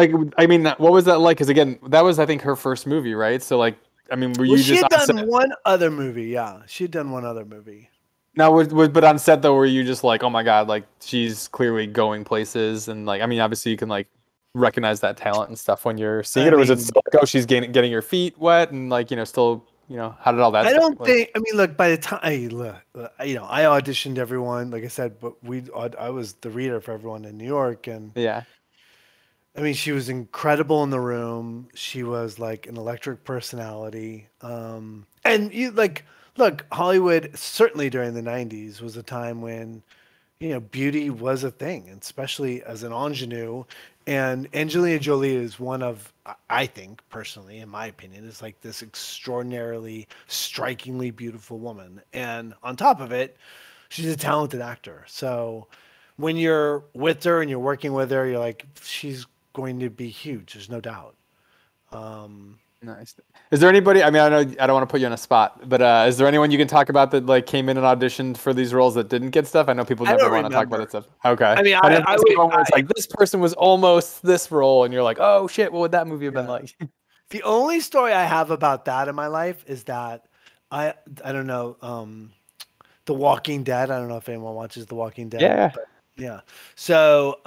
was that like? Because again, that was I think her first movie, right? So like, I mean, were you just? She had done one other movie. Yeah, she'd done one other movie. Now, but on set though, were you just like, oh my god, like she's clearly going places, and like, I mean, obviously you can like recognize that talent and stuff when you're seeing it, or was it still like, oh, she's getting her feet wet, and like, still, how did all that? I don't think. I mean, look, by the time I auditioned everyone, like I said, but I was the reader for everyone in New York, and yeah. I mean, she was incredible in the room. She was like an electric personality. And you look, Hollywood, certainly during the 90s, was a time when, beauty was a thing, and especially as an ingenue. And Angelina Jolie is one of, I think, personally, in my opinion, is like this extraordinarily, strikingly beautiful woman. And on top of it, she's a talented actor. So when you're with her and you're working with her, you're like, she's going to be huge. There's no doubt. Nice. Is there anybody? I mean, I know I don't want to put you on a spot, but is there anyone you can talk about that like came in and auditioned for these roles that didn't get stuff? I know people never want to talk about that stuff. Okay. I mean, it's like this person was almost this role, and you're like, oh shit, what would that movie have been like? The only story I have about that in my life is that I don't know, The Walking Dead. I don't know if anyone watches The Walking Dead. Yeah. But yeah. So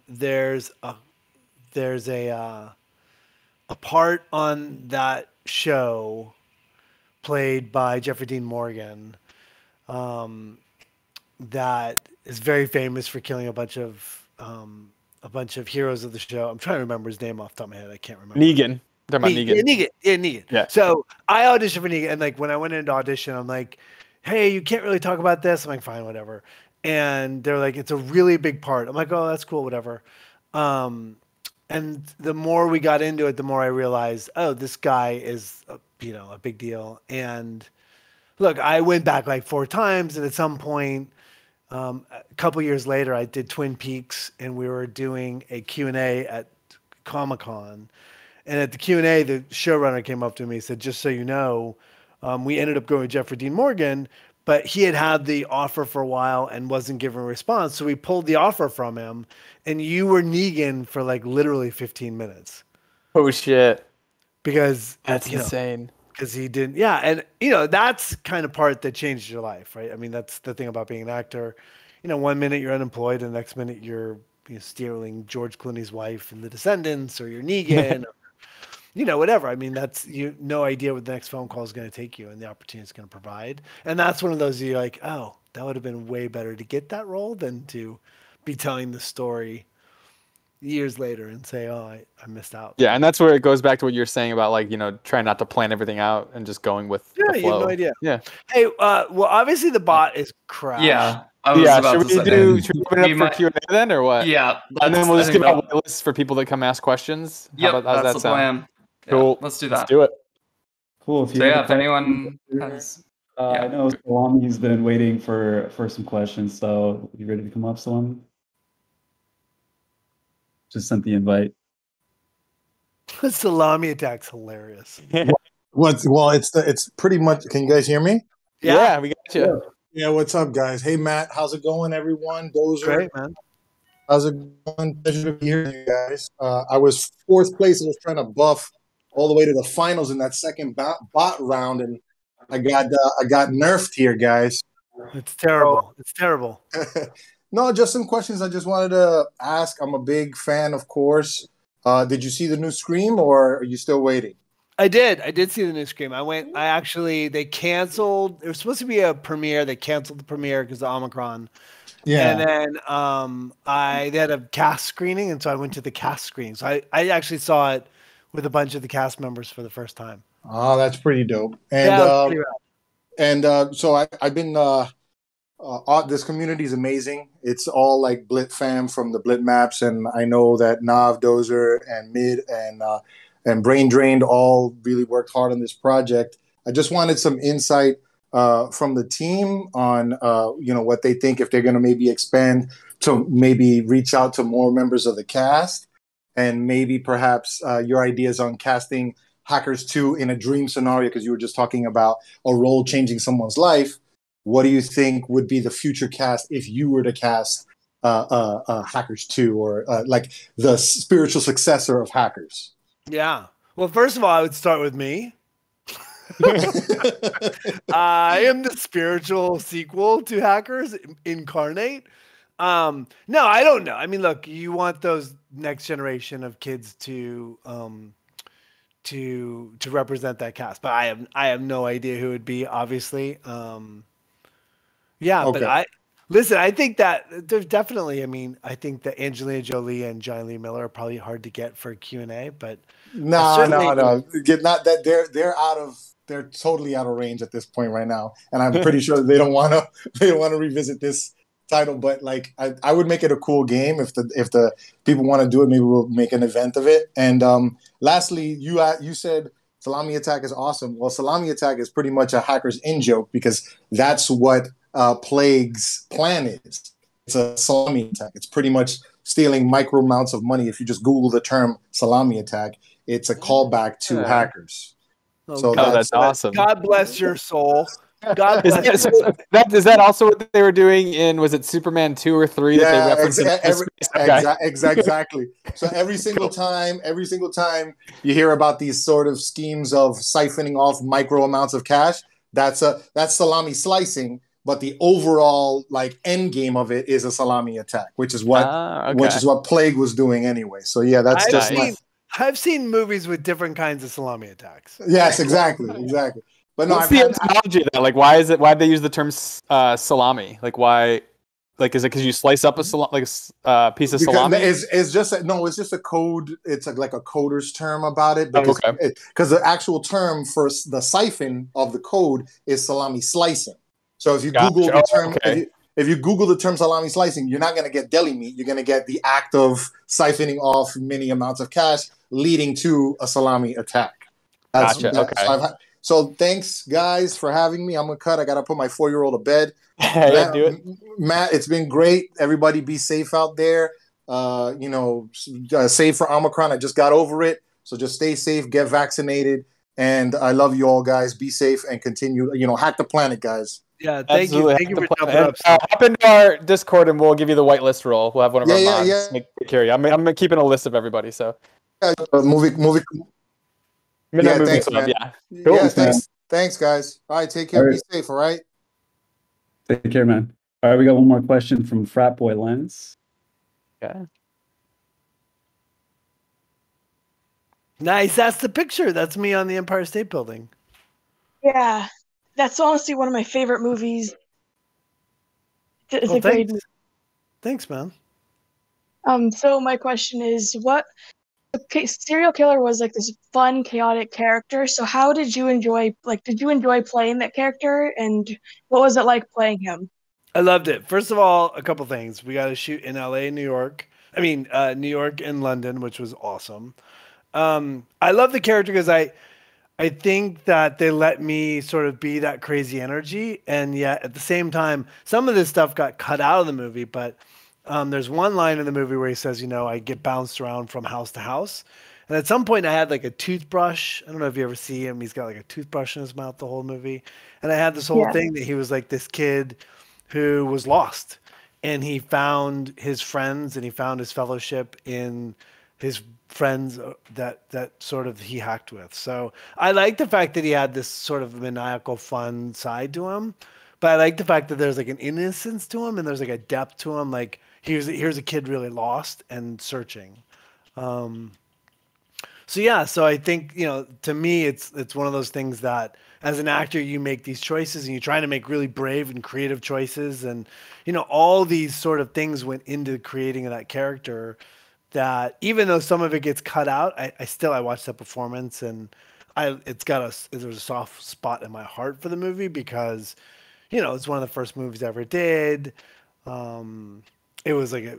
there's a part on that show played by Jeffrey Dean Morgan that is very famous for killing a bunch of heroes of the show. I'm trying to remember his name off the top of my head. I can't remember. Negan. Talking about Negan. Negan. Yeah. So I auditioned for Negan, and like when I went into audition, I'm like, "Hey, you can't really talk about this." I'm like, "Fine, whatever." And they're like, "It's a really big part." I'm like, "Oh, that's cool, whatever." And the more we got into it, the more I realized, oh, this guy is a big deal. And look, I went back like 4 times, and at some point, a couple years later, I did Twin Peaks, and we were doing a Q&A at Comic-Con. And at the Q&A, the showrunner came up to me and said, just so you know, we ended up going with Jeffrey Dean Morgan, but he had the offer for a while and wasn't given a response. So we pulled the offer from him, and you were Negan for like literally 15 minutes. Oh, shit. Because that's insane. Because he didn't. Yeah. And, that's kind of part that changed your life, right? I mean, that's the thing about being an actor. One minute you're unemployed, and the next minute you're stealing George Clooney's wife in The Descendants, or you're Negan. Whatever. I mean, that's no idea what the next phone call is going to take you and the opportunity it's going to provide. And that's one of those you're like, oh, that would have been way better to get that role than to be telling the story years later and say, oh, I missed out. Yeah, and that's where it goes back to what you're saying about like, trying not to plan everything out and just going with the flow. You have no idea. Yeah. Hey, well, obviously the bot is crap. Yeah. Should we open it up for Q&A then, or what? Yeah. And then we'll just give out a list for people that come ask questions. Yep, how's that's that sound? Plan. Cool. Yeah, let's do that. Let's do it. Cool. So if anyone has... I know Salami's been waiting for some questions, so you ready to come up, Salami? Just sent the invite. The salami attack's hilarious. Well, it's pretty much. Can you guys hear me? Yeah, we got you. Yeah, what's up, guys? Hey, Matt, how's it going, everyone? Dozer, great, man. How's it going? Pleasure to be here, you guys. I was 4th place. I was trying to buff all the way to the finals in that second bot round, and I got nerfed here, guys. It's terrible. It's terrible. No, just some questions I just wanted to ask. I'm a big fan, of course. Did you see the new Scream, or are you still waiting? I did see the new Scream. They canceled. There was supposed to be a premiere. They canceled the premiere because of Omicron. Yeah. And then they had a cast screening, and so I went to the cast screening. So I actually saw it with a bunch of the cast members for the first time. Oh, that's pretty dope. And yeah, pretty rad. So I've been this community is amazing. It's all like Blit fam from the Blit maps, and I know that Nav, Dozer, and Mid and Brain Drained all really worked hard on this project. I just wanted some insight from the team on what they think, if they're going to maybe expand to maybe reach out to more members of the cast, and maybe perhaps your ideas on casting Hackers 2 in a dream scenario, because you were just talking about a role changing someone's life. What do you think would be the future cast if you were to cast Hackers 2, or like the spiritual successor of Hackers? Yeah. Well, first of all, I would start with me. I am the spiritual sequel to Hackers incarnate. No, I don't know. I mean, look, you want those next generation of kids to represent that cast, but I have no idea who it would be, obviously. Yeah, okay. But I think that there's definitely, I think that Angelina Jolie and John Lee Miller are probably hard to get for Q&A, but no. Not that they're totally out of range at this point right now. And I'm pretty sure they don't want to revisit this title, but like I would make it a cool game if the people want to do it. Maybe we'll make an event of it. And lastly, you said Salami Attack is awesome. Well, Salami Attack is pretty much a Hackers in joke, because that's what Plague's plan is. it's a salami attack. It's pretty much stealing micro amounts of money. If you just Google the term salami attack, it's a callback to hackers. Oh, So God, that's awesome. God bless your soul. God Is bless that also what they were doing in, was it Superman 2 or 3 that they referenced? Exactly. So every single time you hear about these sort of schemes of siphoning off micro amounts of cash, that's salami slicing, but the overall like end game of it is a salami attack, which is what Plague was doing anyway. So yeah, that's I've seen movies with different kinds of salami attacks. Yes, exactly. But no, what's the etymology though? Like, why'd they use the term salami? Like, why? Like, is it because you slice up a piece of salami? It's just a code. It's like a coder's term about it because the actual term for the siphon of the code is salami slicing. So if you Google the term, if you Google the term salami slicing, you're not going to get deli meat. You're going to get the act of siphoning off many amounts of cash, leading to a salami attack. So thanks, guys, for having me. I'm going to cut. I got to put my 4-year-old to bed. Do it. Matt, it's been great. Everybody be safe out there. Save for Omicron. I just got over it. So just stay safe, get vaccinated. And I love you all, guys. Be safe and continue, hack the planet, guys. Yeah, thank you for jumping up. Hop into our Discord and we'll give you the whitelist role. We'll have one of our mods take care of you. I'm keeping a list of everybody, so. Midnight Movie Club, yeah. Cool. Thanks, guys. All right, take care. Be safe, all right? Take care, man. All right, we got one more question from Frat Boy Lance. Okay. Nice. That's the picture. That's me on the Empire State Building. Yeah, that's honestly one of my favorite movies. It's a great movie. Thanks, man. So my question is, serial killer was like this fun, chaotic character. So how did you enjoy playing that character, and what was it like playing him? I loved it. First of all, a couple things. We got to shoot in LA, New York. New York and London, which was awesome. I love the character because I think that they let me sort of be that crazy energy, and yet at the same time, some of this stuff got cut out of the movie, but there's one line in the movie where he says, I get bounced around from house to house. And at some point I had like a toothbrush. I don't know if you ever see him. He's got like a toothbrush in his mouth the whole movie. And I had this whole thing that he was like this kid who was lost. And he found his friends and he found his fellowship in his friends that sort of he hacked with. So I like the fact that he had this sort of maniacal fun side to him. But I like the fact that there's like an innocence to him and there's like a depth to him. Like here's a kid really lost and searching. So I think, to me, it's one of those things that as an actor, you make these choices and you're trying to make really brave and creative choices. And, all these sort of things went into creating that character that even though some of it gets cut out, I watched that performance and there's a soft spot in my heart for the movie because it's one of the first movies I ever did. It was an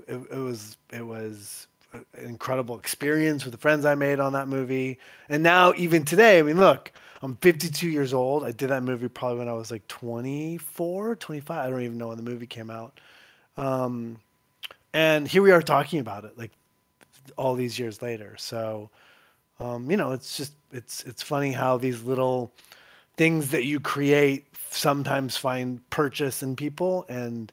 incredible experience with the friends I made on that movie. And now even today, look, I'm 52 years old. I did that movie probably when I was like 24, 25. I don't even know when the movie came out. And here we are talking about it like all these years later. So, it's funny how these little things that you create sometimes find purchase in people, and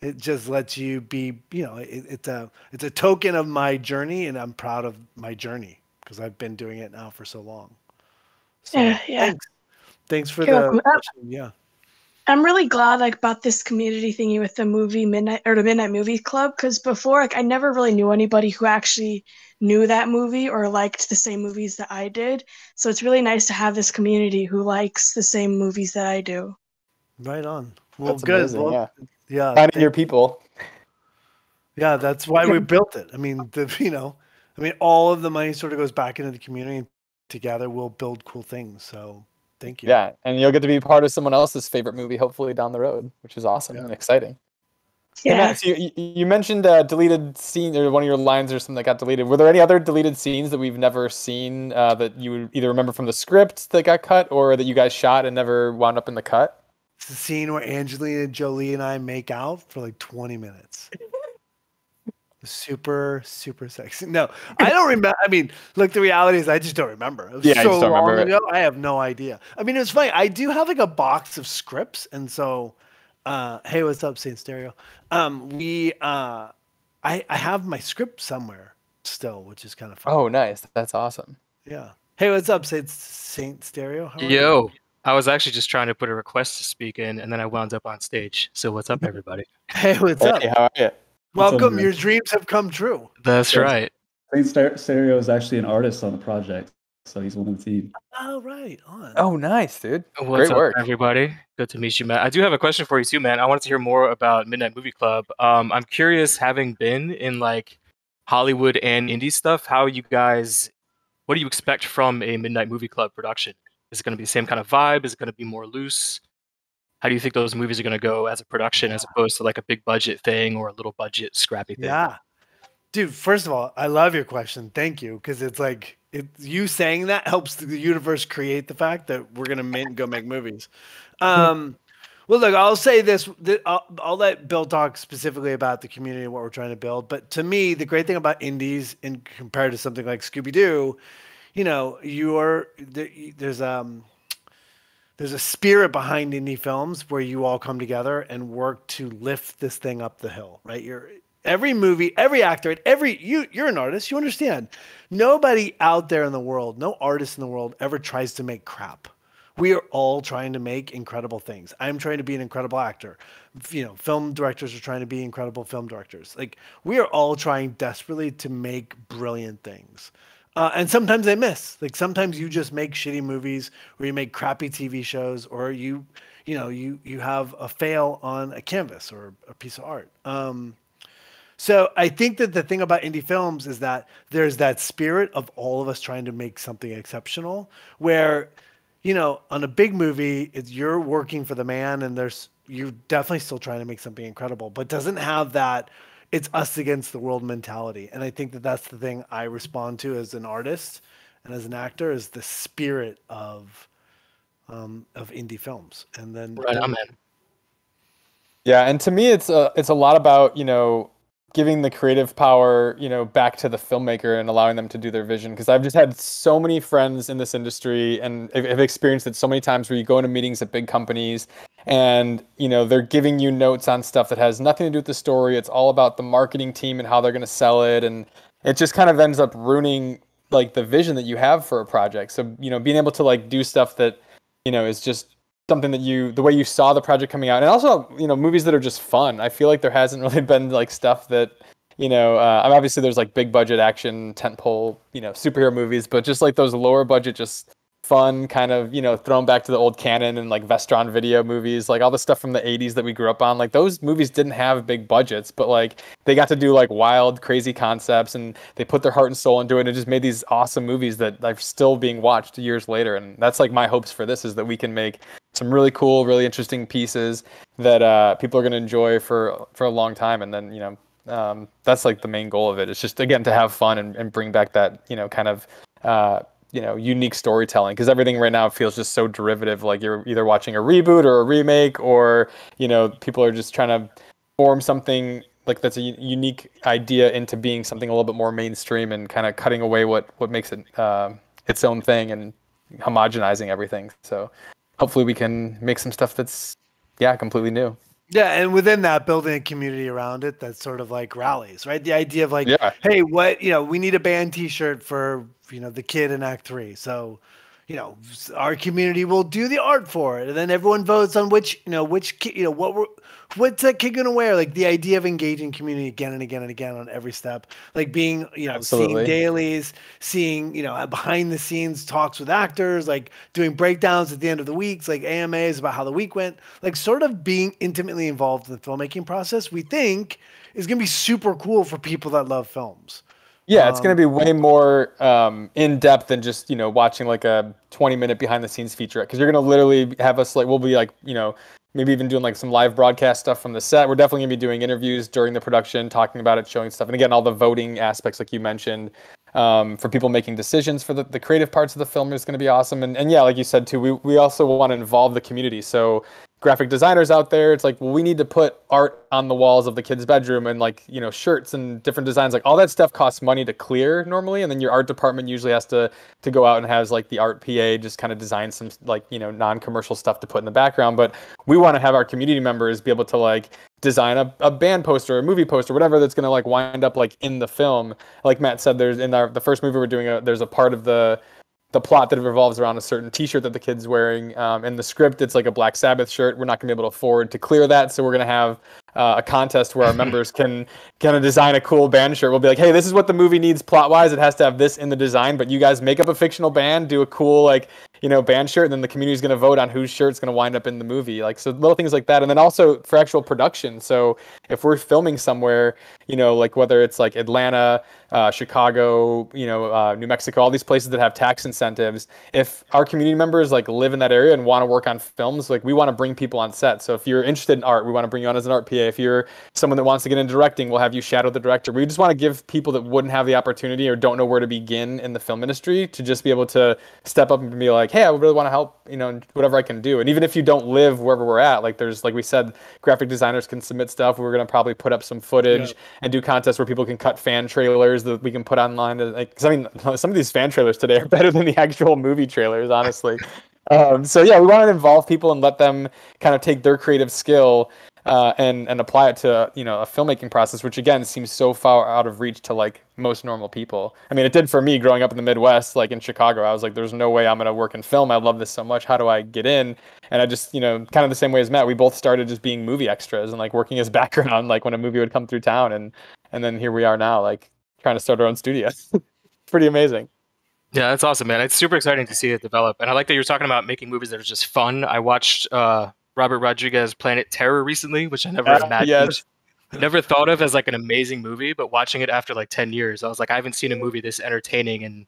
it just lets you be, it's a token of my journey, and I'm proud of my journey because I've been doing it now for so long. So, yeah. Thanks for the question. Yeah. I'm really glad about this community thingy with the Midnight Movie Club, because before I never really knew anybody who actually knew that movie or liked the same movies that I did. So it's really nice to have this community who likes the same movies that I do. Right on. Well, that's good. Amazing, Yeah. Finding your people. Yeah, that's why we built it. All of the money sort of goes back into the community, and together we'll build cool things. So thank you. Yeah, and you'll get to be part of someone else's favorite movie, hopefully down the road, which is awesome and exciting. Yeah. Hey, Matt, so you mentioned deleted scene, or one of your lines or something that got deleted. Were there any other deleted scenes that we've never seen that you would either remember from the script that got cut or that you guys shot and never wound up in the cut? It's the scene where Angelina Jolie and I make out for like 20 minutes. Super, super sexy. No, I don't remember. I mean, look, the reality is I just don't remember. It was Yeah, I so just don't long remember it. ago. I have no idea. I mean, it was funny. I do have like a box of scripts, and so, hey, what's up, Saint Stereo? I have my script somewhere still, which is kind of fun. Oh, nice. That's awesome. Yeah. Hey, what's up, Saint Stereo? How are you? Yo, I was actually just trying to put a request to speak in, and then I wound up on stage. So what's up, everybody? Hey, what's up? Hey, how are you? Welcome. man? Your dreams have come true. That's Yes. right. Saint Stereo is actually an artist on the project, so he's one of the team. Oh, right. On. Oh, nice, dude. What's Great up, work. everybody? Good to meet you, Matt. I do have a question for you too, man. I wanted to hear more about Midnight Movie Club. I'm curious, having been in like Hollywood and indie stuff, what do you expect from a Midnight Movie Club production? Is it going to be the same kind of vibe? Is it going to be more loose? How do you think those movies are going to go as a production as opposed to like a big budget thing or a little budget scrappy thing? Yeah. Dude, first of all, I love your question. Thank you. Because it's like, you saying that helps the universe create the fact that we're going to go make movies. Well, look, I'll say this. I'll let Bill talk specifically about the community and what we're trying to build. But to me, the great thing about indies in compared to something like Scooby-Doo, you know, there's a spirit behind indie films where you all come together and work to lift this thing up the hill, right? Every movie, every actor, you're an artist, you understand. Nobody out there in the world, no artist in the world ever tries to make crap. We are all trying to make incredible things. I'm trying to be an incredible actor. You know, film directors are trying to be incredible film directors. Like, we are all trying desperately to make brilliant things. And sometimes they miss. Like, sometimes you just make shitty movies, or you make crappy TV shows, or you have a fail on a canvas or a piece of art. So I think that the thing about indie films is that there's that spirit of all of us trying to make something exceptional, where, you know, on a big movie, you're working for the man, and you're definitely still trying to make something incredible, but doesn't have that it's us against the world mentality. And I think that that's the thing I respond to as an artist and as an actor, is the spirit of indie films. And then Right on, man. Yeah, and to me, it's a lot about, you know, giving the creative power, you know, back to the filmmaker and allowing them to do their vision. Because I've just had so many friends in this industry, and I've experienced it so many times, where you go into meetings at big companies, and, you know, they're giving you notes on stuff that has nothing to do with the story. It's all about the marketing team and how they're going to sell it, and it just kind of ends up ruining like the vision that you have for a project. So, you know, being able to like do stuff that, you know, is just something that the way you saw the project coming out, and also, you know, movies that are just fun. I feel like there hasn't really been like stuff that, you know, obviously there's like big budget action tentpole, you know, superhero movies, but just like those lower budget, just fun kind of, you know, thrown back to the old canon and like Vestron video movies, like all the stuff from the 80s that we grew up on. Like, those movies didn't have big budgets, but like they got to do like wild, crazy concepts, and they put their heart and soul into it, and it just made these awesome movies that are still being watched years later. And that's like my hopes for this, is that we can make some really cool, really interesting pieces that people are going to enjoy for a long time. And then, you know, that's like the main goal of it. It's just, again, to have fun and bring back that, you know, kind of, you know, unique storytelling, because everything right now feels just so derivative. Like, you're either watching a reboot or a remake, or, you know, people are just trying to form something like that's a unique idea into being something a little bit more mainstream, and kind of cutting away what makes it its own thing, and homogenizing everything. So hopefully we can make some stuff that's, yeah, completely new. Yeah, and within that, building a community around it that sort of like rallies, right? The idea of like, Yeah. hey, we need a band T-shirt for, you know, the kid in Act 3. So, you know, our community will do the art for it, and then everyone votes on which kid, you know, what's that kid gonna wear? Like, the idea of engaging community again and again and again on every step, like being, you know, Absolutely. seeing dailies, seeing, you know, behind the scenes talks with actors, like doing breakdowns at the end of the weeks, like AMAs about how the week went, like sort of being intimately involved in the filmmaking process. We think is gonna be super cool for people that love films. Yeah, it's going to be way more in depth than just, you know, watching like a 20-minute behind the scenes featurette, because you're going to literally have us like, we'll be like, you know, maybe even doing like some live broadcast stuff from the set. We're definitely going to be doing interviews during the production, talking about it, showing stuff. And again, all the voting aspects, like you mentioned, for people making decisions for the creative parts of the film is going to be awesome. And yeah, like you said too, we also want to involve the community. So graphic designers out there. It's like, well, we need to put art on the walls of the kid's bedroom and like, you know, shirts and different designs. Like all that stuff costs money to clear normally. And then your art department usually has to go out and has like the art PA just kind of design some like, you know, non-commercial stuff to put in the background. But we want to have our community members be able to like design a band poster, a movie poster, whatever that's going to like wind up like in the film. Like Matt said, there's in the first movie we're doing, there's a part of the plot that revolves around a certain t-shirt that the kid's wearing. In the script, it's like a Black Sabbath shirt. We're not going to be able to afford to clear that. So we're going to have a contest where our members can kind of design a cool band shirt. We'll be like, hey, this is what the movie needs plot-wise. It has to have this in the design, but you guys make up a fictional band, do a cool, like, you know, band shirt, and then the community is going to vote on whose shirt's going to wind up in the movie. Like, so little things like that. And then also for actual production. So if we're filming somewhere, you know, like whether it's like Atlanta, Chicago, you know, New Mexico, all these places that have tax incentives, if our community members like live in that area and want to work on films, like we want to bring people on set. So if you're interested in art, we want to bring you on as an art PA. If you're someone that wants to get into directing, we'll have you shadow the director. We just want to give people that wouldn't have the opportunity or don't know where to begin in the film industry to just be able to step up and be like, hey, I really want to help, you know, whatever I can do. And even if you don't live wherever we're at, like there's, like we said, graphic designers can submit stuff. We're going to probably put up some footage and do contests where people can cut fan trailers that we can put online. Like, 'cause I mean, some of these fan trailers today are better than the actual movie trailers, honestly. So yeah, we want to involve people and let them kind of take their creative skill and apply it to, you know, a filmmaking process, which again seems so far out of reach to like most normal people. I mean, it did for me growing up in the Midwest, like in Chicago. I was like, there's no way I'm going to work in film. I love this so much. How do I get in? And I just, you know, kind of the same way as Matt, we both started just being movie extras and like working as background, like when a movie would come through town. And then here we are now, like trying to start our own studio. Pretty amazing. Yeah, that's awesome, man. It's super exciting to see it develop. And I like that you're talking about making movies that are just fun. I watched Robert Rodriguez Planet Terror recently, which I never imagined, never thought of as like an amazing movie, but watching it after like 10 years, I was like, I haven't seen a movie this entertaining in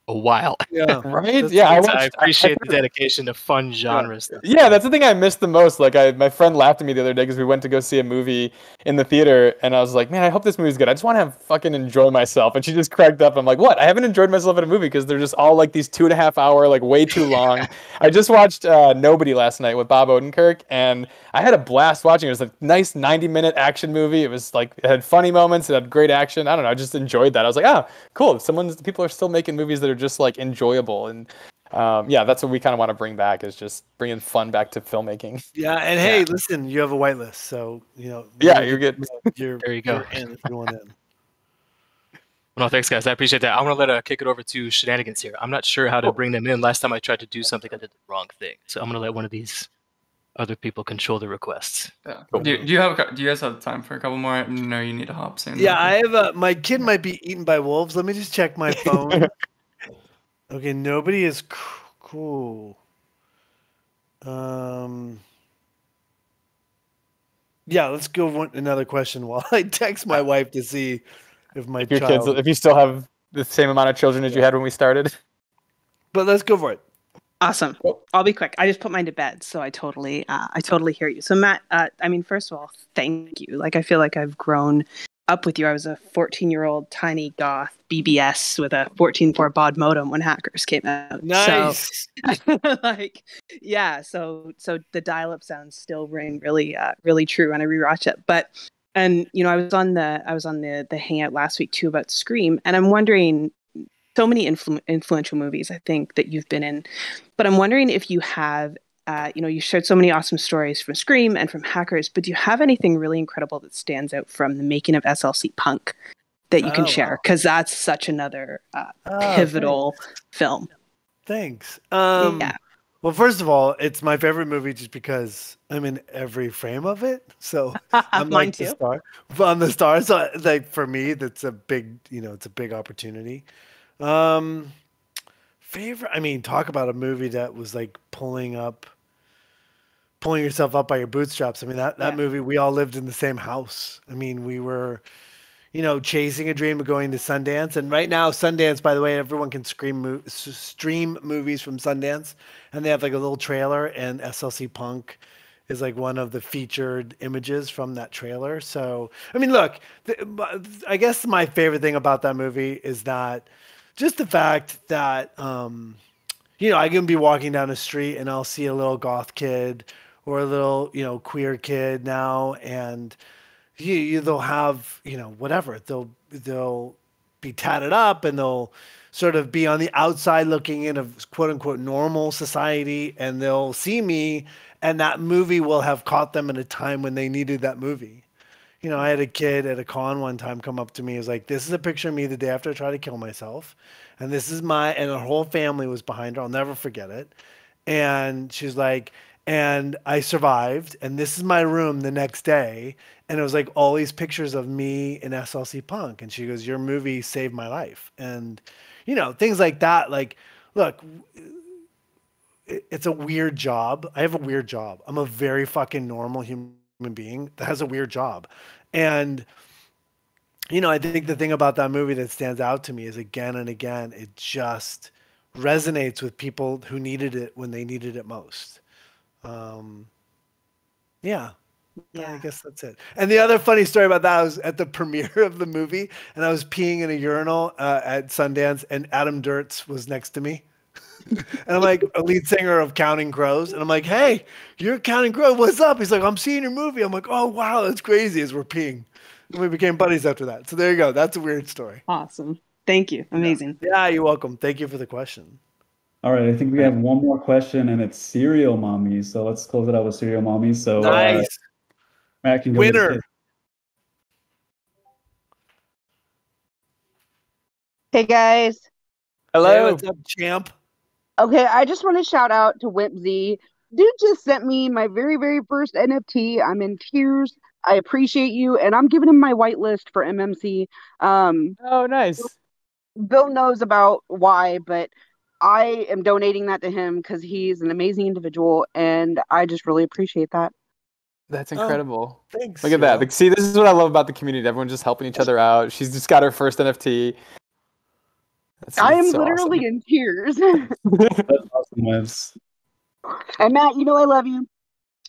a while. Yeah, right? Yeah, I appreciate the dedication to fun genres. Yeah, that's the thing I missed the most. Like, my friend laughed at me the other day because we went to go see a movie in the theater, and I was like, man, I hope this movie's good. I just want to fucking enjoy myself. And she just cracked up. I'm like, what? I haven't enjoyed myself in a movie because they're just all like these 2.5 hour, like way too long. I just watched Nobody last night with Bob Odenkirk, and I had a blast watching it. It was a nice 90-minute action movie. It was like, it had funny moments, it had great action. I don't know, I just enjoyed that. I was like, oh, cool. People are still making movies that are just like enjoyable. And yeah, that's what we kind of want to bring back, is just bringing fun back to filmmaking. Yeah, and hey, listen, you have a whitelist, so you know. Yeah, you're good. There you go. You're in if you want in. Well, no, thanks, guys. I appreciate that. I'm going to kick it over to Shenanigans here. I'm not sure how to bring them in. Last time I tried to do something, I did the wrong thing. So I'm going to let one of these other people control the requests. Yeah. Do you guys have time for a couple more? No, you need to hop soon. Yeah, I have my kid might be eaten by wolves. Let me just check my phone. Okay, Nobody is cool. Yeah, let's go another question while I text my wife to see if my child... if you still have the same amount of children as you had when we started. But let's go for it. Awesome. I'll be quick. I just put mine to bed, so I totally hear you. So Matt, I mean, first of all, thank you. Like, I feel like I've grown up with you. I was a 14-year-old tiny goth BBS with a 14.4 baud modem when Hackers came out. Nice. So, like, yeah. So the dial-up sounds still ring really, really true, and I rewatch it. But, and you know, I was on the hangout last week too about Scream, and I'm wondering. So many influential movies, I think, that you've been in. But I'm wondering if you have, you shared so many awesome stories from Scream and from Hackers, but do you have anything really incredible that stands out from the making of SLC Punk that you can share? Because that's such another pivotal film. Thanks. Yeah. Well, first of all, it's my favorite movie just because I'm in every frame of it. So I'm mine like too. the star. I'm the star. So like for me, that's a big, it's a big opportunity. Favorite, I mean, talk about a movie that was like pulling yourself up by your bootstraps. I mean, that movie, we all lived in the same house. I mean, we were, chasing a dream of going to Sundance. And right now, Sundance, by the way, everyone can stream movies from Sundance. And they have like a little trailer, and SLC Punk is like one of the featured images from that trailer. So, I mean, look, I guess my favorite thing about that movie is that just the fact that, I can be walking down the street and I'll see a little goth kid or a little, queer kid now, and they'll have, whatever. They'll be tatted up, and they'll sort of be on the outside looking in of quote unquote normal society, and they'll see me, and that movie will have caught them at a time when they needed that movie. I had a kid at a con one time come up to me. He was like, "This is a picture of me the day after I tried to kill myself. And this is and her whole family was behind her. I'll never forget it." And she's like, "And I survived. And this is my room the next day." And it was like all these pictures of me in SLC Punk. And she goes, "Your movie saved my life." And, things like that. Like, look, it's a weird job. I have a weird job. I'm a very fucking normal human being that has a weird job. And I think the thing about that movie that stands out to me is, again and again, it just resonates with people who needed it when they needed it most. Yeah, I guess that's it. And the other funny story about that was at the premiere of the movie, and I was peeing in a urinal at Sundance, and Adam Duritz was next to me. And I'm like, a lead singer of Counting Crows. And I'm like, "Hey, you're Counting Crows. What's up?" He's like, "I'm seeing your movie." I'm like, "Oh, wow, that's crazy," as we're peeing. And we became buddies after that. So there you go. That's a weird story. Awesome. Thank you. Amazing. Yeah, you're welcome. Thank you for the question. All right, I think we have one more question, and it's Serial Mommy. So let's close it out with Serial Mommy. So nice. Matt can go winner. Hey guys. Hello. Hey, what's up, champ? Okay, I just want to shout out to WimpZ. Dude just sent me my very, very first NFT. I'm in tears. I appreciate you, and I'm giving him my whitelist for MMC. Oh, nice. Bill knows about why, but I am donating that to him because he's an amazing individual, and I just really appreciate that. That's incredible. Thanks. Look at that. Like, see, this is what I love about the community. Everyone's just helping each other out. She's just got her first NFT. I am so literally awesome. In tears. That's awesome, Wiz. And Matt, I love you.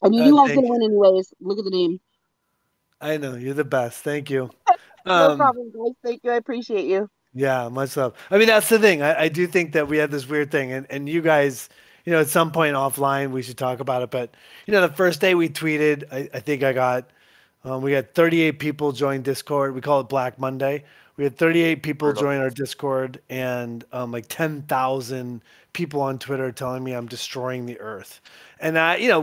And you knew I was going to win anyways. Look at the name. I know. You're the best. Thank you. No problem, guys. Thank you. I appreciate you. Yeah, much love. I mean, that's the thing. I do think that we had this weird thing. And you guys, at some point offline, we should talk about it. But, the first day we tweeted, I think we had 38 people join Discord. We call it Black Monday. We had 38 people join our Discord, and like 10,000 people on Twitter telling me I'm destroying the earth. And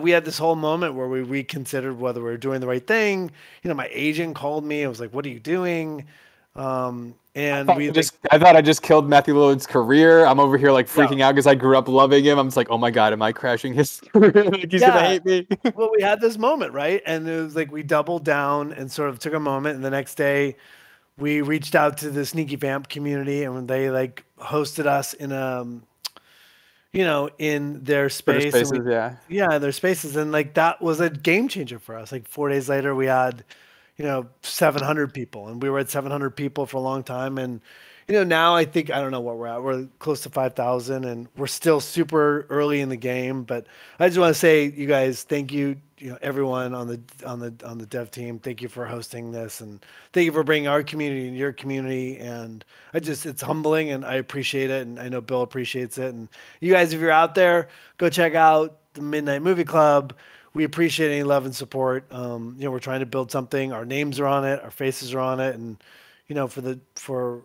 we had this whole moment where we reconsidered whether we were doing the right thing. My agent called me and was like, "What are you doing?" And I thought I just killed Matthew Lillard's career. I'm over here like freaking out because I grew up loving him. I'm just like, "Oh my God, am I crashing his career? Like, he's gonna hate me." Well, we had this moment, right? And it was like we doubled down and sort of took a moment, and the next day we reached out to the Sneaky Vamp community, and when they like hosted us in in their space, spaces, their spaces, and like that was a game changer for us. Like 4 days later, we had 700 people, and we were at 700 people for a long time. And now I think, I don't know what we're at. We're close to 5,000, and we're still super early in the game. But I just want to say, you guys, thank you, everyone on the dev team. Thank you for hosting this, and thank you for bringing our community and your community. And it's humbling, and I appreciate it, and I know Bill appreciates it. And you guys, if you're out there, go check out the Midnight Movie Club. We appreciate any love and support. We're trying to build something. Our names are on it. Our faces are on it, and for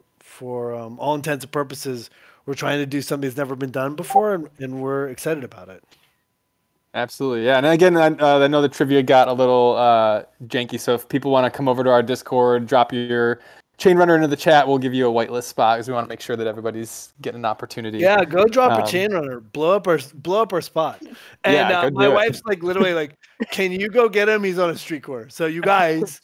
all intents and purposes, we're trying to do something that's never been done before, and we're excited about it. Absolutely, yeah. And again, I know the trivia got a little janky, so if people want to come over to our Discord, drop your Chain Runner into the chat, we'll give you a whitelist spot because we want to make sure that everybody's getting an opportunity. Yeah, go drop a Chain Runner, blow up our spot. And my wife's like literally like, "Can you go get him? He's on a street corner." So you guys,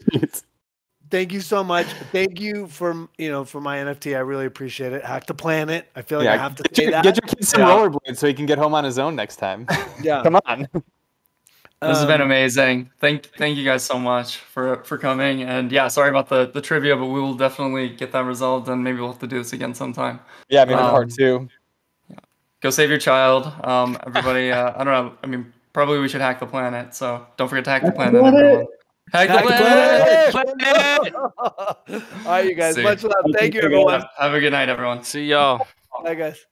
thank you so much. Thank you for my NFT. I really appreciate it. Hack the Planet. I feel like I have to say that. Get your kid some rollerblades so he can get home on his own next time. Yeah, come on. This has been amazing. Thank you guys so much for coming. And yeah, sorry about the trivia, but we will definitely get that resolved, and maybe we'll have to do this again sometime. Yeah, maybe part 2. Yeah. Go save your child. Everybody, I don't know. I mean, probably we should hack the planet. So don't forget to hack the planet, everyone. Hack the planet! All right, you guys. Much love. Thank you, everyone. Have a good night, everyone. See y'all. Bye, guys.